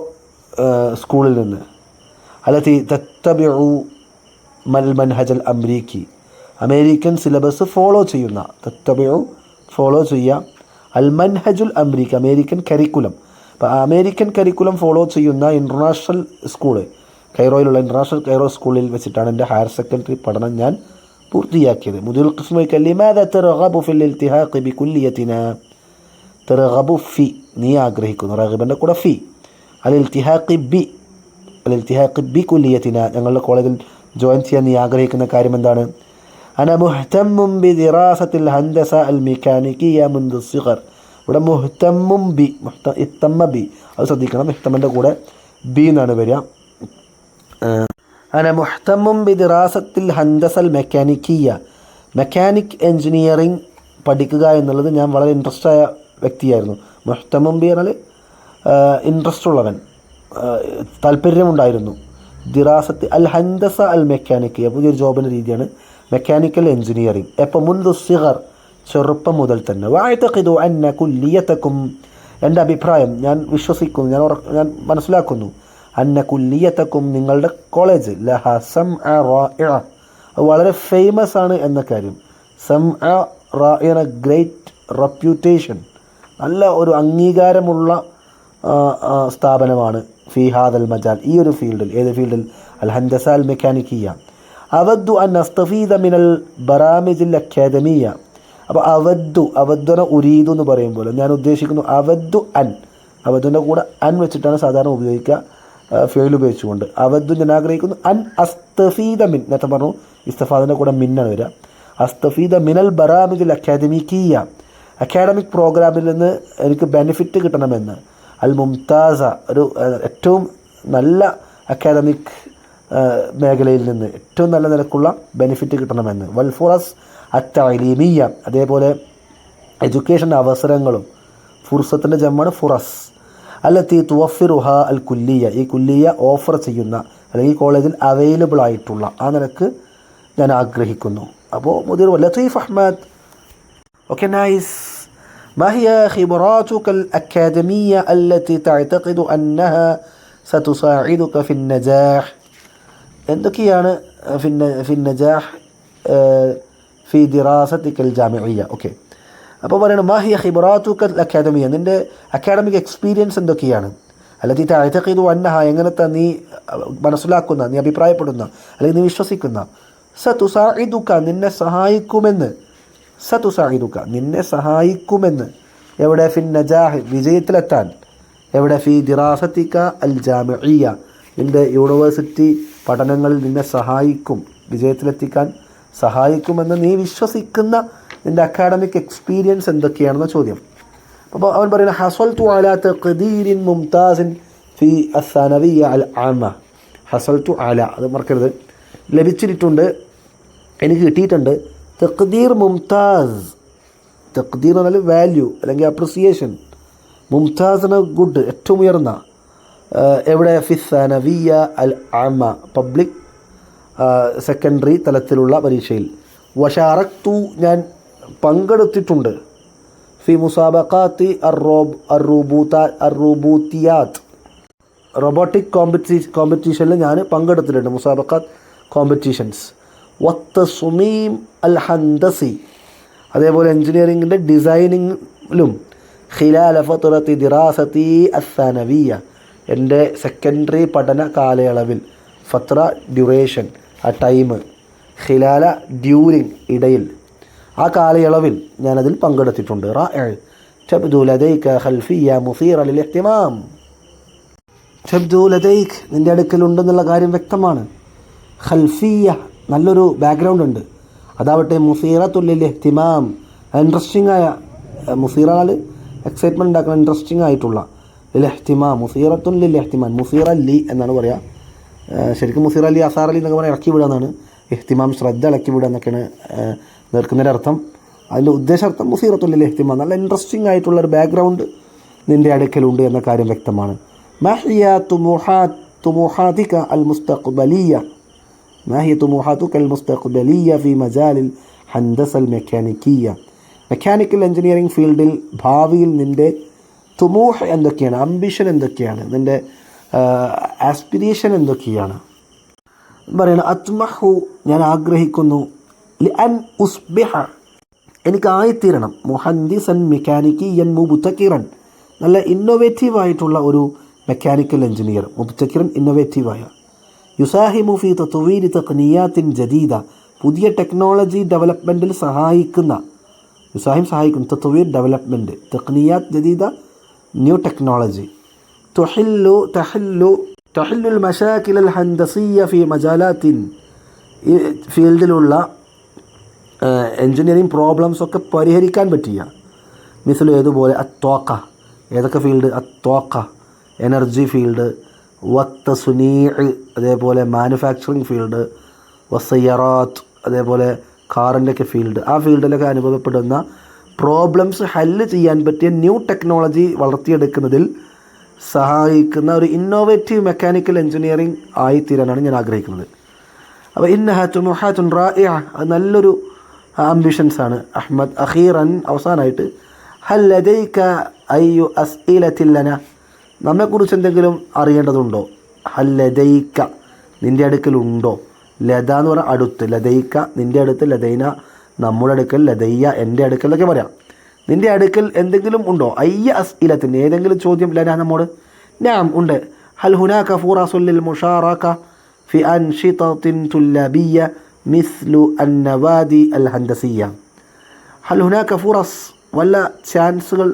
S1: സ്കൂളിൽ നിന്ന്. അല്ലത്തി തത്തബിഉ മൽ മൻഹജൽ അമരീക്കി, അമേരിക്കൻ സിലബസ് ഫോളോ ചെയ്യുന്ന. ഫോളോ ചെയ്യുക. അൽ മൻഹജുൽ അമരീക്കി, അമേരിക്കൻ കരിക്കുലം. അപ്പോൾ അമേരിക്കൻ കരിക്കുലം ഫോളോ ചെയ്യുന്ന ഇൻ്റർനാഷണൽ സ്കൂള്, കൈറോയിലുള്ള ഇൻ്റർനാഷണൽ കൈറോ സ്കൂളിൽ വെച്ചിട്ടാണ് എൻ്റെ ഹയർ സെക്കൻഡറി പഠനം ഞാൻ പൂർത്തിയാക്കിയത്. മുദീറുൽ ഖിസ്മു ലിമാദാ തർഗബു ഫിൽ ഇൽതിഹാഖി ബികുല്ലിയതിനാ, തർഗബു ഫി, നീ ആഗ്രഹിക്കുന്നു. റഗബൻ്റെ കൂടെ ഫി. അൽ ഇൽതിഹാഖി ബി കുല്ലിയതിനാ, ഞങ്ങളുടെ കോളേജിൽ ജോയിൻ ചെയ്യാൻ നീ ആഗ്രഹിക്കുന്ന കാര്യം എന്താണ്? അന മുഹ്തമ്മും ബി ദിറാസത്തിൽ ഹൻദസ അൽ മെക്കാനിക്കിയ മുൻദു സിഗർ. ഇവിടെ മുഹ്തമ്മും ബി, ഇത്തമ്മ ബി, അത് ശ്രദ്ധിക്കണം. മുഹ്തമ്മൻ്റെ കൂടെ ബി എന്നാണ് വരിക. അന മുഹ്തമ്മും ബി ദിറാസത്തിൽ ഹൻദസൽ മെക്കാനിക്കിയ, മെക്കാനിക് എൻജിനീയറിംഗ് പഠിക്കുക എന്നുള്ളത് ഞാൻ വളരെ ഇൻട്രസ്റ്റ് ആയ വ്യക്തിയായിരുന്നു. മുഹ്തമ്മും ബി എന്നാൽ ഇൻട്രസ്റ്റ് ഉള്ളവൻ, താല്പര്യമുണ്ടായിരുന്നു. ദിറാസത്ത് അൽ ഹൻദസ അൽ മെക്കാനിക്കിയ, പുതിയൊരു ജോബിൻ്റെ രീതിയാണ് മെക്കാനിക്കൽ എൻജിനീയറിംഗ്. എപ്പോൾ? മുൻദു സിഗർ, ചെറുപ്പം മുതൽ തന്നെ. വഅതഖിദു അന്ന കുല്ലിയതകും, എൻ്റെ അഭിപ്രായം, ഞാൻ വിശ്വസിക്കുന്നു, ഞാൻ മനസ്സിലാക്കുന്നു. അന്ന കുല്ലിയതകും, നിങ്ങളുടെ കോളേജ്, ലഹ സംഅ റാഇഅ, വളരെ ഫേമസ് ആണ് എന്ന കാര്യം. സംഅ റാഇഅ, ഗ്രേറ്റ് റെപ്യൂട്ടേഷൻ, നല്ല ഒരു അംഗീകാരമുള്ള സ്ഥാപനമാണ്. ഫി ഹാദൽ മജാൽ, ഈ ഒരു ഫീൽഡിൽ. ഏത് ഫീൽഡിൽ? അൽ ഹൻദസ അൽ മെക്കാനിക്കിയ. അവദ്ദു അൻ അസ്തഫീദ മിനൽ ബറാമിജിൽ അക്കാദമിയ. അപ്പോൾ അവദ്ദുന ഉരീദു എന്ന് പറയുമ്പോൾ ഞാൻ ഉദ്ദേശിക്കുന്നു. അവദ്ദു അൻ, അവദ്ദുൻ്റെ കൂടെ അൻ വെച്ചിട്ടാണ് സാധാരണ ഉപയോഗിക്കുക, ഫെയിൽ ഉപയോഗിച്ചുകൊണ്ട്. അവദ്ദു, ഞാൻ ആഗ്രഹിക്കുന്നു. അൻ അസ്തഫീദ മിൻ, നേരത്തെ പറഞ്ഞു ഇസ്തഫാദിൻ്റെ കൂടെ മിന്നാണ് വരിക. അസ്തഫീദ മിനൽ ബറാമിജിൽ അക്കാദമിക്കിയ, അക്കാഡമിക് പ്രോഗ്രാമിൽ നിന്ന് എനിക്ക് ബെനിഫിറ്റ് കിട്ടണമെന്ന്. അൽ മുംതാസ, ഒരു ഏറ്റവും നല്ല അക്കാദമിക് മേഖലയിൽ നിന്ന് ഏറ്റവും നല്ല നിലക്കുള്ള ബെനിഫിറ്റ് കിട്ടണമെന്ന്. വൽ ഫുറസ് അത്തഅലീമിയ, അതേപോലെ എഡ്യൂക്കേഷൻ അവസരങ്ങളും. ഫുർസത്തിൻ്റെ ജമ്മാണ് ഫുറസ്. അല്ലത്തി തുവഫിറുഹ അൽ കുല്ലിയ, ഈ കുല്ലിയ ഓഫർ ചെയ്യുന്ന അല്ലെങ്കിൽ കോളേജിൽ അവൈലബിൾ ആയിട്ടുള്ള ആ നിലക്ക് ഞാൻ ആഗ്രഹിക്കുന്നു. അപ്പോൾ മുദീർ ലത്തീഫ് അഹ്മദ്. Okay, nice. ما هي خبراتك الأكاديمية التي تعتقد أنها ستساعدك في النجاح؟ എന്തൊക്കെയാണ് في النجاح في دراستك الجامعية. ഓക്കെ, അപ്പോൾ പറയണം മാഹിയ ഖിബറാത്തുക അക്കാദമിയ, നിൻ്റെ അക്കാഡമിക് എക്സ്പീരിയൻസ് എന്തൊക്കെയാണ്? അല്ലത്തി തഅതഖിദു അന്നഹ, എങ്ങനത്തെ നീ മനസ്സിലാക്കുന്ന, നീ അഭിപ്രായപ്പെടുന്ന, അല്ലെങ്കിൽ നീ വിശ്വസിക്കുന്ന, സതുസാഇദുക, നിന്നെ സഹായിക്കുമെന്ന്, സതുസാഇദുക, നിന്നെ സഹായിക്കുമെന്ന്, എവിടെ? ഫിൻ നജാഹ്, വിജയത്തിലെത്താൻ, എവിടെ? ഫി ദിറാസത്തിക അൽ ജാമിഇയ്യ, നിൻ്റെ യൂണിവേഴ്സിറ്റി പഠനങ്ങളിൽ നിന്നെ സഹായിക്കും, വിജയത്തിലെത്തിക്കാൻ സഹായിക്കുമെന്ന് നീ വിശ്വസിക്കുന്ന നിൻ്റെ അക്കാഡമിക് എക്സ്പീരിയൻസ് എന്തൊക്കെയാണെന്ന ചോദ്യം. അപ്പോൾ അവൻ പറയുന്നത് ഹസൽതു അലാ തഖ്ദീരിൻ മുംതാസിൻ ഫി അസ്സനവിയ്യ അൽ ആമ. ഹസൽതു അല, അത് മറക്കരുത്, ലഭിച്ചിട്ടുണ്ട്, എനിക്ക് കിട്ടിയിട്ടുണ്ട്. തഖ്ദീർ മുംതാസ്, തഖ്ദീർ എന്നാൽ വാല്യൂ അല്ലെങ്കിൽ അപ്രിസിയേഷൻ, മുംതാസ് എന്ന ഗുഡ്, ഏറ്റവും ഉയർന്ന. എവിടെ? ഫി സനവിയ്യ അൽ ആമ, പബ്ലിക് സെക്കൻഡറി തലത്തിലുള്ള പരീക്ഷയിൽ. വശാറക്തു, ഞാൻ പങ്കെടുത്തിട്ടുണ്ട്. ഫി മുസാബഖാത്തി അറൂബൂത്തിയാത്ത്, റോബോട്ടിക് കോമ്പറ്റീഷനിൽ ഞാൻ പങ്കെടുത്തിട്ടുണ്ട്, മുസാബഖാത്ത് കോമ്പറ്റീഷൻസ്. വത്തസ്മീം അൽ ഹന്ദസി, അതേപോലെ എൻജിനീയറിങ്ങിൻ്റെ ഡിസൈനിങ്ങിലും. ഖിലാല ഫത്റത്തി ദിറാസത്തി അസ്സനവിയ്യ, എൻ്റെ സെക്കൻഡറി പഠന കാലയളവിൽ. ഫത്ര ഡ്യൂറേഷൻ, ആ ടൈം. ഖിലാല ഡ്യൂരിങ്, ഇടയിൽ, ആ കാലയളവിൽ ഞാനതിൽ പങ്കെടുത്തിട്ടുണ്ട്. റാഇ തബ്ദു ലദൈക ഖൽഫിയ്യ മുസീറ ലിൽ ഇഹ്തിമാം. തബ്ദു ലദൈക, നിൻ്റെ അടുക്കലുണ്ടെന്നുള്ള കാര്യം വ്യക്തമാണ്. ഖൽഫിയ്യ, നല്ലൊരു ബാക്ക്ഗ്രൗണ്ട് ഉണ്ട്. അതാവട്ടെ മുസീറത്തുൽ ലിൽ ഇഹ്തിമാം, ഇൻട്രസ്റ്റിംഗ് ആയ, മുസീറ എക്സൈറ്റ്മെൻറ്റ് ഉണ്ടാക്കുന്ന, ഇൻട്രസ്റ്റിംഗ് ആയിട്ടുള്ള. ലിൽ ഇഹ്തിമാം, മുസീറത്തുൻ ലിൽ ഇഹ്തിമാം, മുസീറ ലി എന്നാണ് പറയുക. ശരിക്കും മുസീറ അലി അസാർ അലി എന്നൊക്കെ പറയാൻ ഇറക്കി വിടുക എന്നാണ്. ഇഹ്തിമാം ശ്രദ്ധ ഇളക്കി വിടുക എന്നൊക്കെയാണ് നേർക്കുന്നതിൻ്റെ അർത്ഥം. അതിൻ്റെ ഉദ്ദേശാർത്ഥം മുസീറത്തുൽ ലിൽ ഇഹ്തിമാം, നല്ല ഇൻട്രസ്റ്റിംഗ് ആയിട്ടുള്ളൊരു ബാക്ക്ഗ്രൗണ്ട് നിൻ്റെ അടുക്കലുണ്ട് എന്ന കാര്യം വ്യക്തമാണ്. മഹിയ തുമുഹാതിക അൽ മുസ്തഖ്ബലിയ, മഹിയ തുമുഹാതുക അൽ മുസ്തഖ്ബലിയ ഫി മജാലിൽ ഹൻദസ അൽ മെക്കാനിക്കിയ, മെക്കാനിക്കൽ എഞ്ചിനീയറിംഗ് ഫീൽഡിൽ ഭാവിയിൽ നിൻ്റെ തുമൂഹ് എന്തൊക്കെയാണ്, അംബിഷൻ എന്തൊക്കെയാണ്, നിൻ്റെ ആസ്പിരേഷൻ എന്തൊക്കെയാണ്? പറയണം അത്മഹു, ഞാൻ ആഗ്രഹിക്കുന്നു. ലിഅൻ ഉസ്ബിഹ, എനിക്കായിത്തീരണം. മുഹന്ദിസൻ മെക്കാനിക്കിയൻ മുബ്തകിറൻ, നല്ല ഇന്നോവേറ്റീവായിട്ടുള്ള ഒരു മെക്കാനിക്കൽ എഞ്ചിനീയർ. മുബ്തകിറൻ, ഇന്നോവേറ്റീവായ. യുസാഹിമു ഫി തത്വീരി തഖ്നിയാത്തിൻ ജദീദ, പുതിയ ടെക്നോളജി ഡെവലപ്മെൻറ്റിൽ സഹായിക്കുന്ന. യുസാഹിം, സഹായിക്കും. തത്വീർ, ഡെവലപ്മെൻറ്റ്. തഖ്നിയാത്ത് ജദീദ, ന്യൂ ടെക്നോളജി. തഹല്ലുൽ മശാകിൽ അൽ ഹൻദസിയ്യ ഫി മജാലാത്തിൻ, ഈ ഫീൽഡിലുള്ള എൻജിനീയറിംഗ് പ്രോബ്ലംസൊക്കെ പരിഹരിക്കാൻ പറ്റിയ. മിസ്ലു ഏതുപോലെ അത്വാക്ക, ഏതൊക്കെ ഫീൽഡ്? അത്വാക്ക, എനർജി ഫീൽഡ്. വത്തസുനീഅ്, അതേപോലെ മാനുഫാക്ചറിങ് ഫീൽഡ്. വസയ്യറാത്ത്, അതേപോലെ കാറിൻ്റെയൊക്കെ ഫീൽഡ്. ആ ഫീൽഡിലൊക്കെ അനുഭവപ്പെടുന്ന പ്രോബ്ലംസ് ഹല്ല് ചെയ്യാൻ പറ്റിയ ന്യൂ ടെക്നോളജി വളർത്തിയെടുക്കുന്നതിൽ സഹായിക്കുന്ന ഒരു ഇന്നോവേറ്റീവ് മെക്കാനിക്കൽ എഞ്ചിനീയറിംഗ് ആയിത്തീരാനാണ് ഞാൻ ആഗ്രഹിക്കുന്നത്. അപ്പോൾ ഇന്നഹ തുമുഹാത്തുൻ റാഇഅ, അത് നല്ലൊരു ആംബിഷൻസാണ്. അഹ്മദ്, അഖീറൻ, അവസാനമായിട്ട് ഹൽ ലദൈക അയ്യു അസ്ഇലത്തിൻ ലന, നമ്മെക്കുറിച്ച് എന്തെങ്കിലും അറിയേണ്ടതുണ്ടോ? ഹൽ ലദൈക, നിൻ്റെ അടുക്കലുണ്ടോ? ലത എന്ന് പറഞ്ഞാൽ അടുത്ത്, ലദൈക നിൻ്റെ അടുത്ത്, ലദൈന നമ്മുടെ അടുക്കൽ, ലദയ്യ എൻ്റെ അടുക്കൽ എന്നൊക്കെ പറയാം. നിൻ്റെ അടുക്കൽ എന്തെങ്കിലും ഉണ്ടോ? അയ്യ അസ്ഇലത്തിൻ, ഏതെങ്കിലും ചോദ്യം. ലന നമ്മോട്. നാം, ഉണ്ട്. ഹൽ ഹുനാക ഫുറസുൽ ലിൽ മുഷാറക ഫി അൻഷിതത്തിൻ തുല്ലബിയ്യ മിസ്ലു അന്നവാദി അൽ ഹൻദസിയ്യ. ഹൽ ഹുനാക ഫുറസ്, വല്ല ചാൻസുകൾ,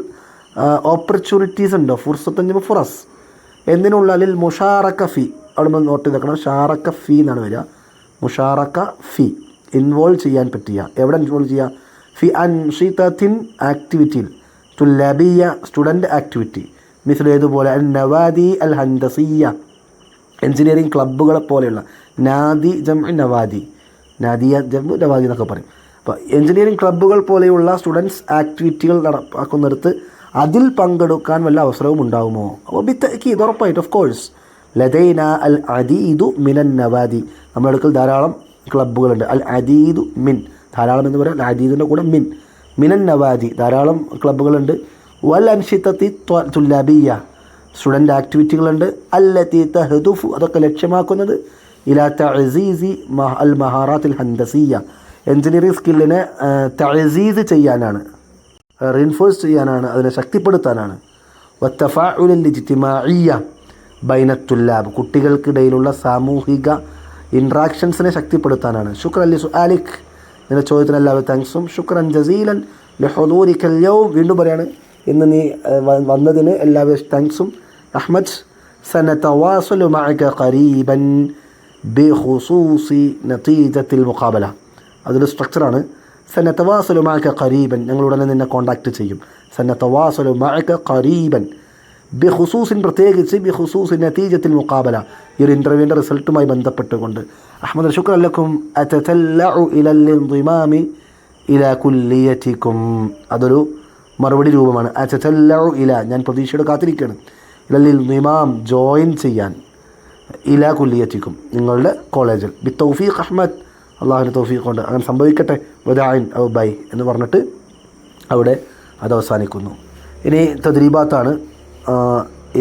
S1: ഓപ്പർച്യൂണിറ്റീസ് ഉണ്ടോ? ഫുർസത്ത് ഫുറസ് എന്തിനുള്ള? ലിൽ മുഷാറക ഫി, അവിടെ നമ്മൾ നോട്ട് ചെയ്തേക്കണം. ഷാറക്ക ഫി എന്നാണ് വരിക. മുഷാറക്ക ഫി, ഇൻവോൾവ് ചെയ്യാൻ പറ്റിയ. എവിടെ ഇൻവോൾവ് ചെയ്യുക? ഫി അൻഷിതത്തിൻ, ആക്ടിവിറ്റിയിൽ. തുല്ലബിയ്യ, സ്റ്റുഡൻറ്റ് ആക്ടിവിറ്റി. മിസ്ലു ഏതുപോലെ? നവാദി അൽ ഹൻദസിയ്യ, എൻജിനീയറിംഗ് ക്ലബ്ബുകളെ പോലെയുള്ള. നാദി ജംഉ നവാദി, നാദിയ ജംഉ നവാദി എന്നൊക്കെ പറയും. അപ്പോൾ എൻജിനീയറിംഗ് ക്ലബ്ബുകൾ പോലെയുള്ള സ്റ്റുഡൻസ് ആക്ടിവിറ്റികൾ നടപ്പാക്കുന്നിടത്ത് അതിൽ പങ്കെടുക്കാൻ വല്ല അവസരവും ഉണ്ടാകുമോ? അപ്പോൾ ബിത്തഅക്കീദ്, ഉറപ്പായിട്ട്, ഓഫ് കോഴ്സ്. ലദൈന അൽ അദീദു മിനൻ നവാദി, നമ്മുടെ അടുക്കൽ ധാരാളം ക്ലബ്ബുകളുണ്ട്. അൽ അദീദു മിൻ, ധാരാളം എന്ന് പറയാം. അദീദിൻ്റെ കൂടെ മിൻ, മിനൻ നവാദി, ധാരാളം ക്ലബ്ബുകളുണ്ട്. വൽ അൻഷിതത്തി തുല്ലാബിയ്യ, സ്റ്റുഡൻ്റ് ആക്ടിവിറ്റികളുണ്ട്. അല്ലത്തി തഹ്ദുഫു, അതൊക്കെ ലക്ഷ്യമാക്കുന്നത് ഇലാ തഅസീസി അൽ മഹാറാത്തിൽ ഹൻദസിയ്യ, എൻജിനീയറിംഗ് സ്കില്ലിനെ തഅസീസ് ചെയ്യാനാണ്. റീൻഫോഴ്സ് ചെയ്യാനാണ്, അതിനെ ശക്തിപ്പെടുത്താനാണ്. വത്തഫാഉലൽ ഇജ്തിമാഇയ്യ ബൈനത്തുല്ലാബ്, കുട്ടികൾക്കിടയിലുള്ള സാമൂഹിക ഇൻട്രാക്ഷൻസിനെ ശക്തിപ്പെടുത്താനാണ്. ശുക്രൻ ലി സുആലിക്, നിന്റെ ചോദ്യത്തിന് എല്ലാവരും താങ്ക്സും. ശുക്രൻ ജസീലൻ ലി ഹുദൂരിക്കൽ യൗം, വീണ്ടും പറയാണ് ഇന്ന് നീ വന്നതിന് എല്ലാവരും താങ്ക്സും. അഹ്മദ് സനതവാസലു മഅക ഖരീബൻ ബിഖുസൂസി നതീജത്തിൽ മുഖാബല. അതൊരു സ്ട്രക്ചറാണ്. സനതവാസലു മഅക ഖരീബൻ, ഞങ്ങളുടനെ നിന്നെ കോൺടാക്റ്റ് ചെയ്യും. സനതവാസലു മഅക ഖരീബൻ ബിഖുസൂസിൻ, പ്രത്യേകിച്ച് ബിഖുസൂസി നതീജത്തിൽ മുഖാബല, ഈ ഒരു ഇൻ്റർവ്യൂവിൻ്റെ റിസൾട്ടുമായി ബന്ധപ്പെട്ടുകൊണ്ട്. അഹ്മദ് ശുക്രൻ ലക്കും അതതല്ലഉ ഇലൽ ഇൻദിമാമി ഇലാ കുല്ലിയതികും, അതൊരു മറുപടി രൂപമാണ്. അതതല്ലഉ ഇല, ഞാൻ പ്രതീക്ഷയോടെ കാത്തിരിക്കുകയാണ്. ഇലൽ ഇൻദിമാം, ജോയിൻ ചെയ്യാൻ. ഇലാ കുല്ലിയതികും, നിങ്ങളുടെ കോളേജിൽ. ബി തൗഫീഖ് അഹ്മദ്, അള്ളാഹുവിൻ്റെ തൗഫീഖ് കൊണ്ട് അങ്ങനെ സംഭവിക്കട്ടെ. വദാഇൻ ഔ ബൈ എന്ന് പറഞ്ഞിട്ട് അവിടെ അത് അവസാനിക്കുന്നു. ഇനി തദ്രീബാത്താണ്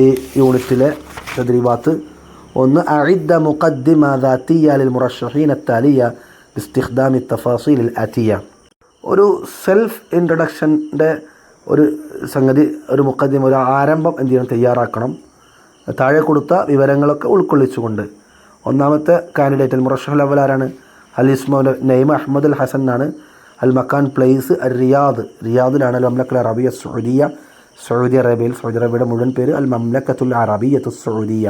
S1: ഈ യൂണിറ്റിലെ തദ്രീബാത്ത്. ഒന്ന്, അഇദ്ദ മുഖദ്ദിമ ദാത്തിയ ലിൽ മുറശ്ശഹീന അത്താലിയ ബിസ്തിഖ്ദാമി തഫാസീൽ ആതിയ. ഒരു സെൽഫ് ഇൻട്രൊഡക്ഷൻ്റെ ഒരു സംഗതി, ഒരു മുഖദ്ദിമ, ഒരു ആരംഭം എന്ത് ചെയ്യണം, തയ്യാറാക്കണം. താഴെ കൊടുത്ത വിവരങ്ങളൊക്കെ ഉൾക്കൊള്ളിച്ചുകൊണ്ട്. ഒന്നാമത്തെ കാൻഡിഡേറ്റ് അൽ മുറശ്ശഹുൽ അവ്വൽ ആരാണ്? അൽ ഇസ്മുൽ നൈമ അഹ്മദ് അൽ ഹസൻ ആണ്. അൽ മക്കാൻ പ്ലേസ് അൽ റിയാദ്, റിയാദിലാണ്. അൽ മംലക്കത്തുൽ അറബിയ്യ സൗദിയ, സൗദി അറേബ്യയിൽ. സൗദി അറേബ്യയുടെ മുഴുവൻ പേര് അൽ മംലക്കത്തുൽ അറബിയ്യത്തു സൗദിയ.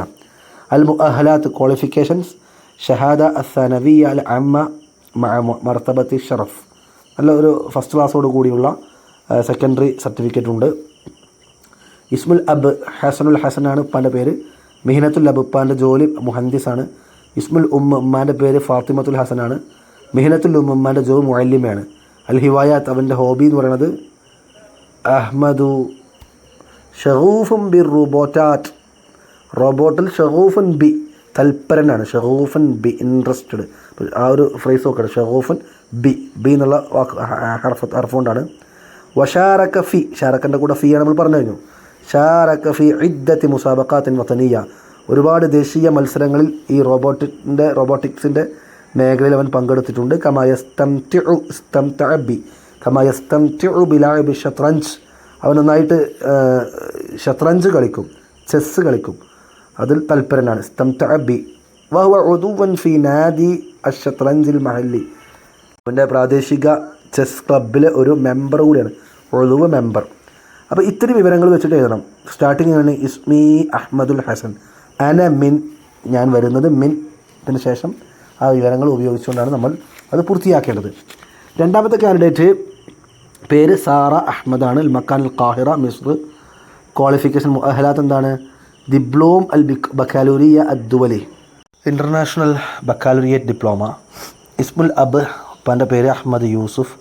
S1: അൽ മുഅഹലാത്ത്, ക്വാളിഫിക്കേഷൻസ് ഷഹാദ അസ്സനവിയ അൽ അമ്മ മർത്തബത്തി ഷറഫ്, നല്ല ഒരു ഫസ്റ്റ് ക്ലാസ്സോട് കൂടിയുള്ള സെക്കൻഡറി സർട്ടിഫിക്കറ്റ് ഉണ്ട്. ഇസ്മുൽ അബ് ഹസനുൽ ഹസനാണ് ഉപ്പാൻ്റെ പേര്. മിഹ്നത്തുൽ അബ്, ഉപ്പാൻ്റെ ജോലി മുഹന്ദിസാണ്. ഇസ്മുൽ ഉമ്മാൻ്റെ പേര് ഫാത്തിമത്തുൽ ഹസനാണ്. മിഹ്നത്തുൽ ഉമ്മാൻ്റെ ജോലി മുഅല്ലിമയാണ്. അൽ ഹിവായാത്ത്, അവൻ്റെ ഹോബി എന്ന് പറയുന്നത് അഹ്മദു ഷഗൂഫും ബി റോബോട്ടാറ്റ്, റോബോട്ടിൽ ഷഗൂഫൻ ബി, തൽപരനാണ്. ഷഗൂഫൻ ബി, ഇൻട്രസ്റ്റഡ്. ആ ഒരു ഫ്രേസ് നോക്കണം. ഷഗൂഫൻ ബി, ബി എന്നുള്ള വാക്ക് ഹർഫുകൊണ്ടാണ്. വഷാറക ഫി, ഷാറക്കൻ്റെ കൂടെ ഫി ആണ് നമ്മൾ പറഞ്ഞു കഴിഞ്ഞു. ഷാറക ഫി ഇദ്ദത്തി മുസാബഖാത്തിൻ വതനിയ, ഒരുപാട് ദേശീയ മത്സരങ്ങളിൽ ഈ റോബോട്ടിക്സിൻ്റെ മേഖലയിൽ അവൻ പങ്കെടുത്തിട്ടുണ്ട്. കമായസ്തംതിഉ ബിലഅബി ഷത്റഞ്ച്, അവൻ നന്നായിട്ട് ഷത്റഞ്ച് കളിക്കും, ചെസ്സ് കളിക്കും, അതിൽ തൽപരനാണ്. ഇസ്തംതഅ ബി വഹുവ ഉദുവൻ ഫി നാദി അഷ്ഷത്റഞ്ചിൽ മഹല്ലി, അവൻ്റെ പ്രാദേശിക ചെസ് ക്ലബ്ബിലെ ഒരു മെമ്പർ കൂടിയാണ്, ഉദുവ മെമ്പർ. അപ്പോൾ ഇത്തിരി വിവരങ്ങൾ വെച്ചിട്ട് എഴുതണം. സ്റ്റാർട്ടിങ് ആണ് ഇസ്മി അഹ്മദുൽ ഹസൻ, അന മിൻ, ഞാൻ വരുന്നത്, മിൻ ഇതിന് ശേഷം ആ വിവരങ്ങൾ ഉപയോഗിച്ചുകൊണ്ടാണ് നമ്മൾ അത് പൂർത്തിയാക്കേണ്ടത്. രണ്ടാമത്തെ കാൻഡിഡേറ്റ് പേര് സാറ അഹ്മദാണ്. അൽ മക്കാൻ അൽ ഖാഹിറ മിസ്ർ. ക്വാളിഫിക്കേഷൻ മുഅഹലാത്ത് എന്താണ്? ഡിപ്ലോം അൽ ബക്കാലൂരിയ അദ്ദുവലി, ഇൻ്റർനാഷണൽ ബക്കാലൂരിയേറ്റ് ഡിപ്ലോമ. ഇസ്മുൽ അബ്, ഉപ്പാൻ്റെ പേര് അഹ്മദ് യൂസുഫ്.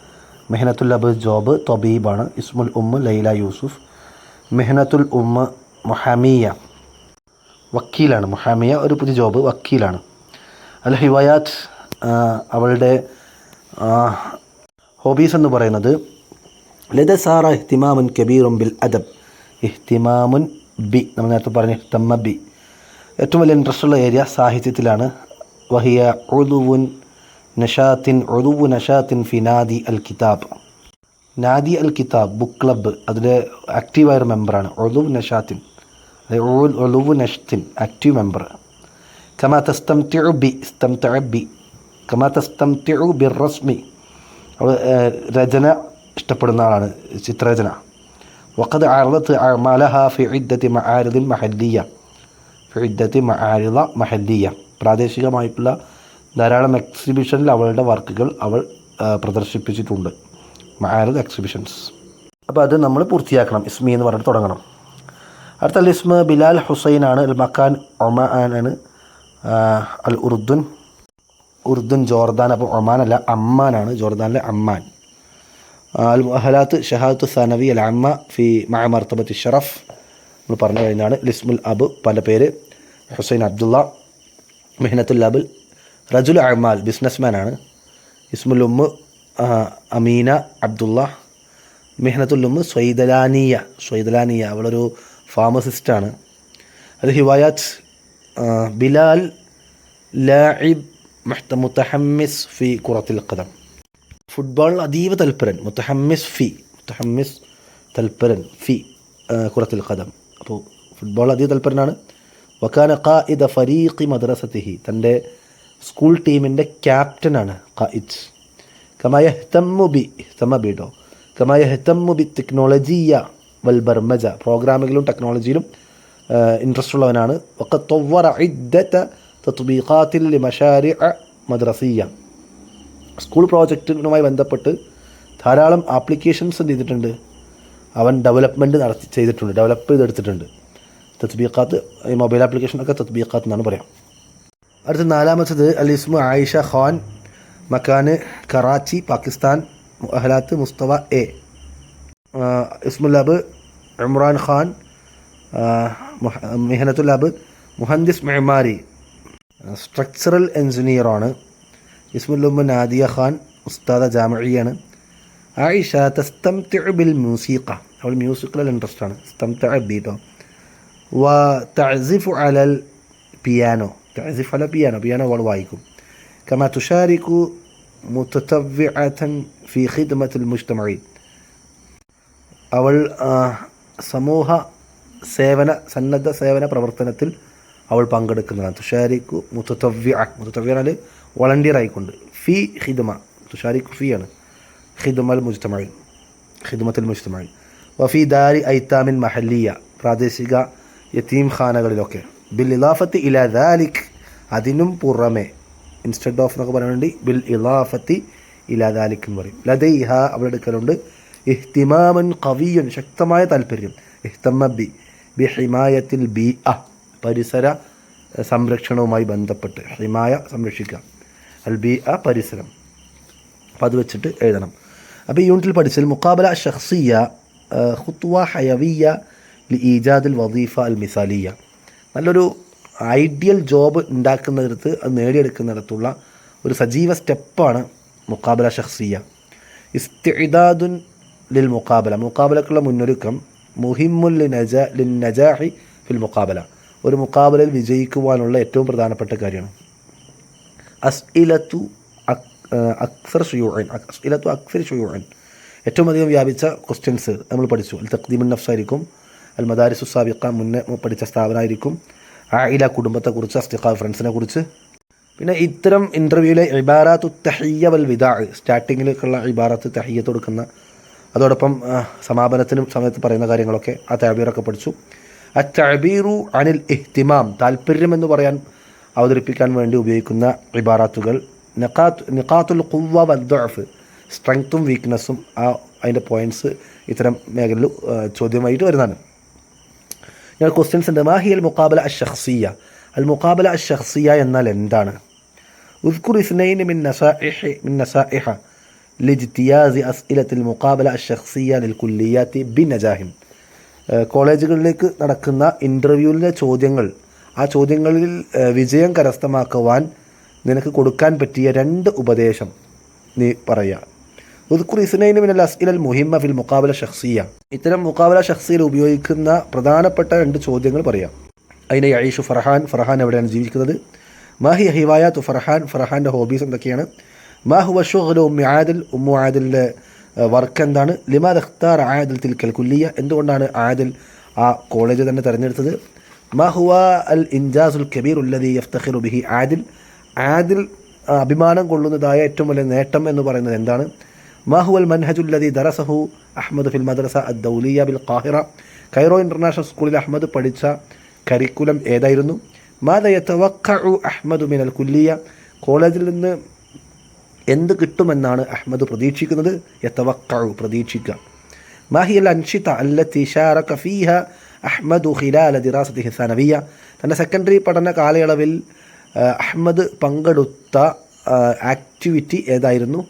S1: മെഹനത്തുൽ അബ് ജോബ് തൊബീബാണ്. ഇസ്മുൽ ഉമ്മ ലൈല യൂസുഫ്. മെഹനത്തുൽ ഉമ്മ മുഹമിയ, വക്കീലാണ്. മുഹമിയ ഒരു പുതിയ ജോബ്, വക്കീലാണ്. അൽ ഹിവായാത്ത്, അവളുടെ ഹോബീസ് എന്ന് പറയുന്നത് ലദ സാറ ഇഹ്തിമാമുൻ കബീറുൻ ബിൽ അദബ്, ഇഹ്തിമാമുൻ ബി, നമ്മൾ നേരത്തെ പറഞ്ഞ ഇഹ്തമ ബി, ഏറ്റവും വലിയ ഇൻട്രസ്റ്റ് ഉള്ള ഏരിയ സാഹിത്യത്തിലാണ്. വഹിയ ഉദുവു നഷാത്തിൻ ഫി നാദി അൽ കിതാബ്, നാദി അൽ കിതാബ് ബുക്ക് ക്ലബ്ബ്, അതിലെ ആക്റ്റീവായൊരു മെമ്പറാണ്. ഉദുവു നഷാത്തിൻ, ഉദുവു നഷ്തിൻ, ആക്റ്റീവ് മെമ്പർ. കമാ തസ്തംതിഉ ബി, ഇസ്തംതഅ ബി, കമാ തസ്തംതിഉ ബിർറസ്മി, അവൾ രചന ഇഷ്ടപ്പെടുന്ന ആളാണ്, ചിത്രരചന. വഖദ് അറദത് അഅമാലഹ ഫി ഇദ്ദത്തി മആരിദിൻ മഹല്ലിയ, ഫി ഇദ്ദത്തി മആരിദ മഹല്ലിയ, പ്രാദേശികമായിട്ടുള്ള ധാരാളം എക്സിബിഷനിൽ അവളുടെ വർക്കുകൾ അവൾ പ്രദർശിപ്പിച്ചിട്ടുണ്ട്. മആരിദ് എക്സിബിഷൻസ്. അപ്പോൾ അത് നമ്മൾ പൂർത്തിയാക്കണം. ഇസ്മി എന്ന് പറഞ്ഞിട്ട് തുടങ്ങണം. അടുത്ത അൽ ഇസ്മ ബിലാൽ ഹുസൈനാണ്. അൽ മക്കാൻ ഒമാനാണ്. അൽ ഉർദുൻ ജോർദാൻ. അപ്പോൾ ഒമാനല്ല, അമ്മാനാണ്. ജോർദാനിലെ അമ്മാൻ. അൽ മുഅഹലാത്ത് ഷഹാദത്തു സനവി അൽ അമ്മ ഫി മഅ മർത്തബത്തി ഷറഫ്, നമ്മൾ പറഞ്ഞു കഴിഞ്ഞാണ്. ലിസ്മുൽ അബ്, പല പേര് ഹുസൈൻ അബ്ദുള്ള. മെഹനത്തുൽ അബ് റജുൽ അമാൽ, ബിസിനസ്മാനാണ്. ഇസ്മുൽ ഉമ്മ് അമീന അബ്ദുള്ള. മെഹനത്തുൽ ഉമ്മ് സ്വൈദലാനിയ, അവളൊരു ഫാർമസിസ്റ്റാണ്. അത് ഹിവായാത്ത് ബിലാൽ ലാഇബ് മുത്തഹമ്മിസ് ഫി കുറത്തിൽ ഖദം, ഫുട്ബോളിൽ അതീവ തൽപരൻ. മുത്തഹമ്മിസ് തൽപരൻ ഫി കുറത്തിൽ ഖദം. അപ്പോൾ ഫുട്ബോൾ അധികം തൽപരനാണ്. വക്കാന ഖായിദ ഫരീഖി മദ്രസത്തിഹി, തൻ്റെ സ്കൂൾ ടീമിൻ്റെ ക്യാപ്റ്റനാണ് ഖായിദ്. കമായ ഹെത്തമ്മു ബി ടെക്നോളജിയ വൽ ബർമജ, പ്രോഗ്രാമിങ്ങിലും ടെക്നോളജിയിലും ഇൻട്രസ്റ്റ് ഉള്ളവനാണ്. വഖദ് ത്വവ്വറ ഇദ്ദത തത്ബീഖാത്തിൽ ലിമശാരിഅ മദ്രസിയ, സ്കൂൾ പ്രോജക്റ്റുമായി ബന്ധപ്പെട്ട് ധാരാളം ആപ്ലിക്കേഷൻസ് എന്ത് ചെയ്തിട്ടുണ്ട്, അവൻ ഡെവലപ്പ് ചെയ്തെടുത്തിട്ടുണ്ട്. തത്ബീഖാത്ത്, ഈ മൊബൈൽ ആപ്ലിക്കേഷനൊക്കെ തത്ബീഖാത്ത് എന്നാണ് പറയാം. അടുത്ത നാലാമത്തത് അൽ ഇസ്മു ആയിഷ ഖാൻ, മക്കാന് കറാച്ചി, പാകിസ്ഥാൻ, മുഅഹലാത്ത് മുസ്തവ എ. ഇസ്മുൽ അബ് ഇമ്രാൻ ഖാൻ, മിഹനത്തുൽ അബ് മുഹന്ദിസ് മെഹമാരി, സ്ട്രക്ചറൽ എൻജിനീയറാണ്. ഇസ്മുൽ ഉമ്മ നാദിയ ഖാൻ, ഉസ്താദ ജാമിയാണ്. ആയിഷ തസ്തംതിഉ ബിൽ മ്യൂസിഖ, അവൾ മ്യൂസിക്കിൽ ഇൻട്രസ്റ്റ് ആണ്. ഇസ്തംതഅ ബിട്ടോ. വ തഅസിഫു അലൽ പിയാനോ, പിയാനോ അവൾ വായിക്കും. കമാ തുഷാരിക്കു മുതതവ്വിഅതൻ ഫി ഖിദ്മത്തിൽ മുജ്തമഈ, അവൾ സമൂഹ സേവന, സന്നദ്ധ സേവന പ്രവർത്തനത്തിൽ അവൾ പങ്കെടുക്കുന്നതാണ്. തുഷാരിക്കു മുതതവ്വിഅ വോളണ്ടിയർ ആയിക്കൊണ്ട്. ഫി ഖിദ്മ, തുഷാരിക്കു ഫി ആണ്, ഖിദ്മത്തുൽ മുജ്തമഈ. വഫി ദാരി ഐത്താമിൻ മഹല്ലിയ, പ്രാദേശിക യതീം ഖാനകളിലൊക്കെ. ബിൽ ഇലാഫത്തി ഇലാ ദാലിക്, അതിനും പുറമെ, ഇൻസ്റ്റെഡ് ഓഫ് എന്നൊക്കെ പറയാൻ വേണ്ടി ബിൽ ഇലാഫത്തി ഇലാ ദാലിക് എന്ന് പറയും. ലദൈഹ, അവളുടെ അടുക്കലുണ്ട് ഇഹ്തിമാമുൻ ഖവിയ്യുൻ, ശക്തമായ താല്പര്യം. ഇഹ്തമ ബി ഹിമായത്തിൽ ബിഅ, പരിസര സംരക്ഷണവുമായി ബന്ധപ്പെട്ട്. ഹിമായ, സംരക്ഷിക്കുക, അൽ ബിഅ പരിസരം. അപ്പോൾ അത് വെച്ചിട്ട് എഴുതണം. അപ്പോൾ ഈ യൂണിറ്റിൽ പഠിച്ചത് മുഖാബല ഷഖ്സിയ ഖുത്വ ഹയവിയ ലി ഈജാദുൽ വദീഫ അൽ മിസാലിയ, നല്ലൊരു ഐഡിയൽ ജോബ് ഉണ്ടാക്കുന്നിടത്ത്, അത് നേടിയെടുക്കുന്നിടത്തുള്ള ഒരു സജീവ സ്റ്റെപ്പാണ് മുഖാബല ഷഖ്സിയ. ഇസ്തിഇദാദുൻ ലിൽ മുഖാബല, മുഖാബലക്കുള്ള മുന്നൊരുക്കം. മുഹിമ്മുൽ ലിൻ നജാഹി ഫിൽ മുഖാബല, ഒരു മുഖാബലയിൽ വിജയിക്കുവാനുള്ള ഏറ്റവും പ്രധാനപ്പെട്ട കാര്യമാണ്. അസ്ഇലത്തു അക്സർ ഷുയൂഅൻ, ഏറ്റവും അധികം വ്യാപിച്ച ക്വസ്റ്റ്യൻസ് നമ്മൾ പഠിച്ചു. അൽ തഖ്ദീമുൻ നഫ്സ് ആയിരിക്കും, അൽ മദാരിസു സാബിഖ മുന്നേ പഠിച്ച സ്ഥാപനമായിരിക്കും, ആയില കുടുംബത്തെക്കുറിച്ച്, അസ്തിഖാ ഫ്രണ്ട്സിനെ കുറിച്ച്. പിന്നെ ഇത്തരം ഇൻ്റർവ്യൂവിലെ ഇബാറാത്തു തഹിയ്യ വൽ വിദാ, സ്റ്റാർട്ടിങ്ങിലേക്കുള്ള ഇബാറാത്ത് തഹിയ്യത്ത് കൊടുക്കുന്ന, അതോടൊപ്പം സമാപനത്തിനും സമയത്ത് പറയുന്ന കാര്യങ്ങളൊക്കെ, ആ തഅബീറൊക്കെ പഠിച്ചു. അത്തഅബീറു അനിൽ ഇഹ്തിമാം, താല്പര്യം എന്ന് പറയാൻ, അവതരിപ്പിക്കാൻ വേണ്ടി ഉപയോഗിക്കുന്ന ഇബാറാത്തുകൾ. നിഖാത്തുൽ ഖുവ്വ വദ്ദഅഫ്, സ്ട്രെങ്ത്തും വീക്ക്നെസ്സും, അതിൻ്റെ പോയിൻറ്റ്സ് ഇത്തരം മേഖലയിൽ ചോദ്യമായിട്ട് വരുന്നതാണ്. ഞാൻ ക്വസ്റ്റ്യൻസ് ഉണ്ട്. മാഹിയൽ മുഖാബല അഷ്ഷഖ്സിയ, അൽ മുഖാബല അഷ്ഷഖ്സിയ എന്നാൽ എന്താണ്? ഉദ്കുർ ഇസ്നൈൻ മിൻ നസാഇഹ ലിജ്തിയാസി അസ്ഇലത്തിൽ മുഖാബല അഷ്ഷഖ്സിയ ലിൽ കുല്ലിയാത്തി ബിനജാഹിൻ, കോളേജുകളിലേക്ക് നടക്കുന്ന ഇൻ്റർവ്യൂവിലെ ചോദ്യങ്ങൾ, ആ ചോദ്യങ്ങളിൽ വിജയം കരസ്ഥമാക്കുവാൻ നിനക്ക് കൊടുക്കാൻ പറ്റിയ 2 ഉപദേശം നീ പറയുക. ഉദ്കുർ ഇസ്നൈൻ മിനൽ അസ്ഇലൽ മുഹിമ്മ ഫിൽ മുഖാബല ഷഖ്സിയ, ഇത്തരം മുഖാബല ഷഖ്സിയിൽ ഉപയോഗിക്കുന്ന പ്രധാനപ്പെട്ട 2 ചോദ്യങ്ങൾ പറയാം. അതിനെ യഈഷു ഫർഹാൻ എവിടെയാണ് ജീവിക്കുന്നത്? മാഹിയ ഹിവായാത്തു ഫർഹാൻ്റെ ഹോബീസ് എന്തൊക്കെയാണ്? മാ ഹുവ ശുഗ്ലു ഉമ്മി ആദിൽ, ഉമ്മു ആദിലിൻ്റെ വർക്ക് എന്താണ്? ലിമാദ ഇഖ്താറ ആദിൽ തിൽക്കൽ കുല്ലിയ, എന്തുകൊണ്ടാണ് ആദിൽ ആ കോളേജ് തന്നെ തിരഞ്ഞെടുത്തത്? മാ ഹുവ അൽ ഇൻജാസുൽ കബീർ അല്ലദീ യഫ്തഖിറു ബിഹി ആദിൽ, ആദിൽ അഭിമാനം കൊള്ളുന്നതായ ഏറ്റവും വലിയ നേട്ടം എന്ന് പറയുന്നത് എന്താണ്? മാ ഹുവൽ മൻഹജുൽ ലദീ ദറസഹു അഹ്മദ് ഫിൽ മദ്രസ അദ്ദൗലിയ ബിൽ ഖാഹിറ, കൈറോ ഇൻ്റർനാഷണൽ സ്കൂളിൽ അഹ്മദ് പഠിച്ച കരിക്കുലം ഏതായിരുന്നു? മാദ യതവഖഉ അഹ്മദു മിനൽ കുല്ലിയ, കോളേജിൽ നിന്ന് എന്ത് കിട്ടുമെന്നാണ് അഹ്മദ് പ്രതീക്ഷിക്കുന്നത്? യതവഖഉ, പ്രതീക്ഷിക്കുക. മാഹിയൽ അൻഷിത അല്ലത്തി ശാറക ഫീഹ അഹ്മദു ഖിലാല ദിറാസതിഹി സനവിയ, തൻ്റെ സെക്കൻഡറി പഠന കാലയളവിൽ അഹ്മദ് പങ്കെടുത്ത ആക്ടിവിറ്റി ഏതായിരുന്നു?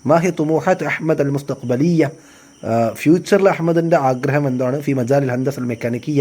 S1: മാഹിയ തുമൂഹത്ത് അഹ്മദ് അൽ മുസ്തഖ്ബലിയ, ഫ്യൂച്ചറിൽ അഹ്മദിൻ്റെ ആഗ്രഹം എന്താണ്? ഫി മജാലിൽ ഹന്ദസൽ മെക്കാനിക്കിയ,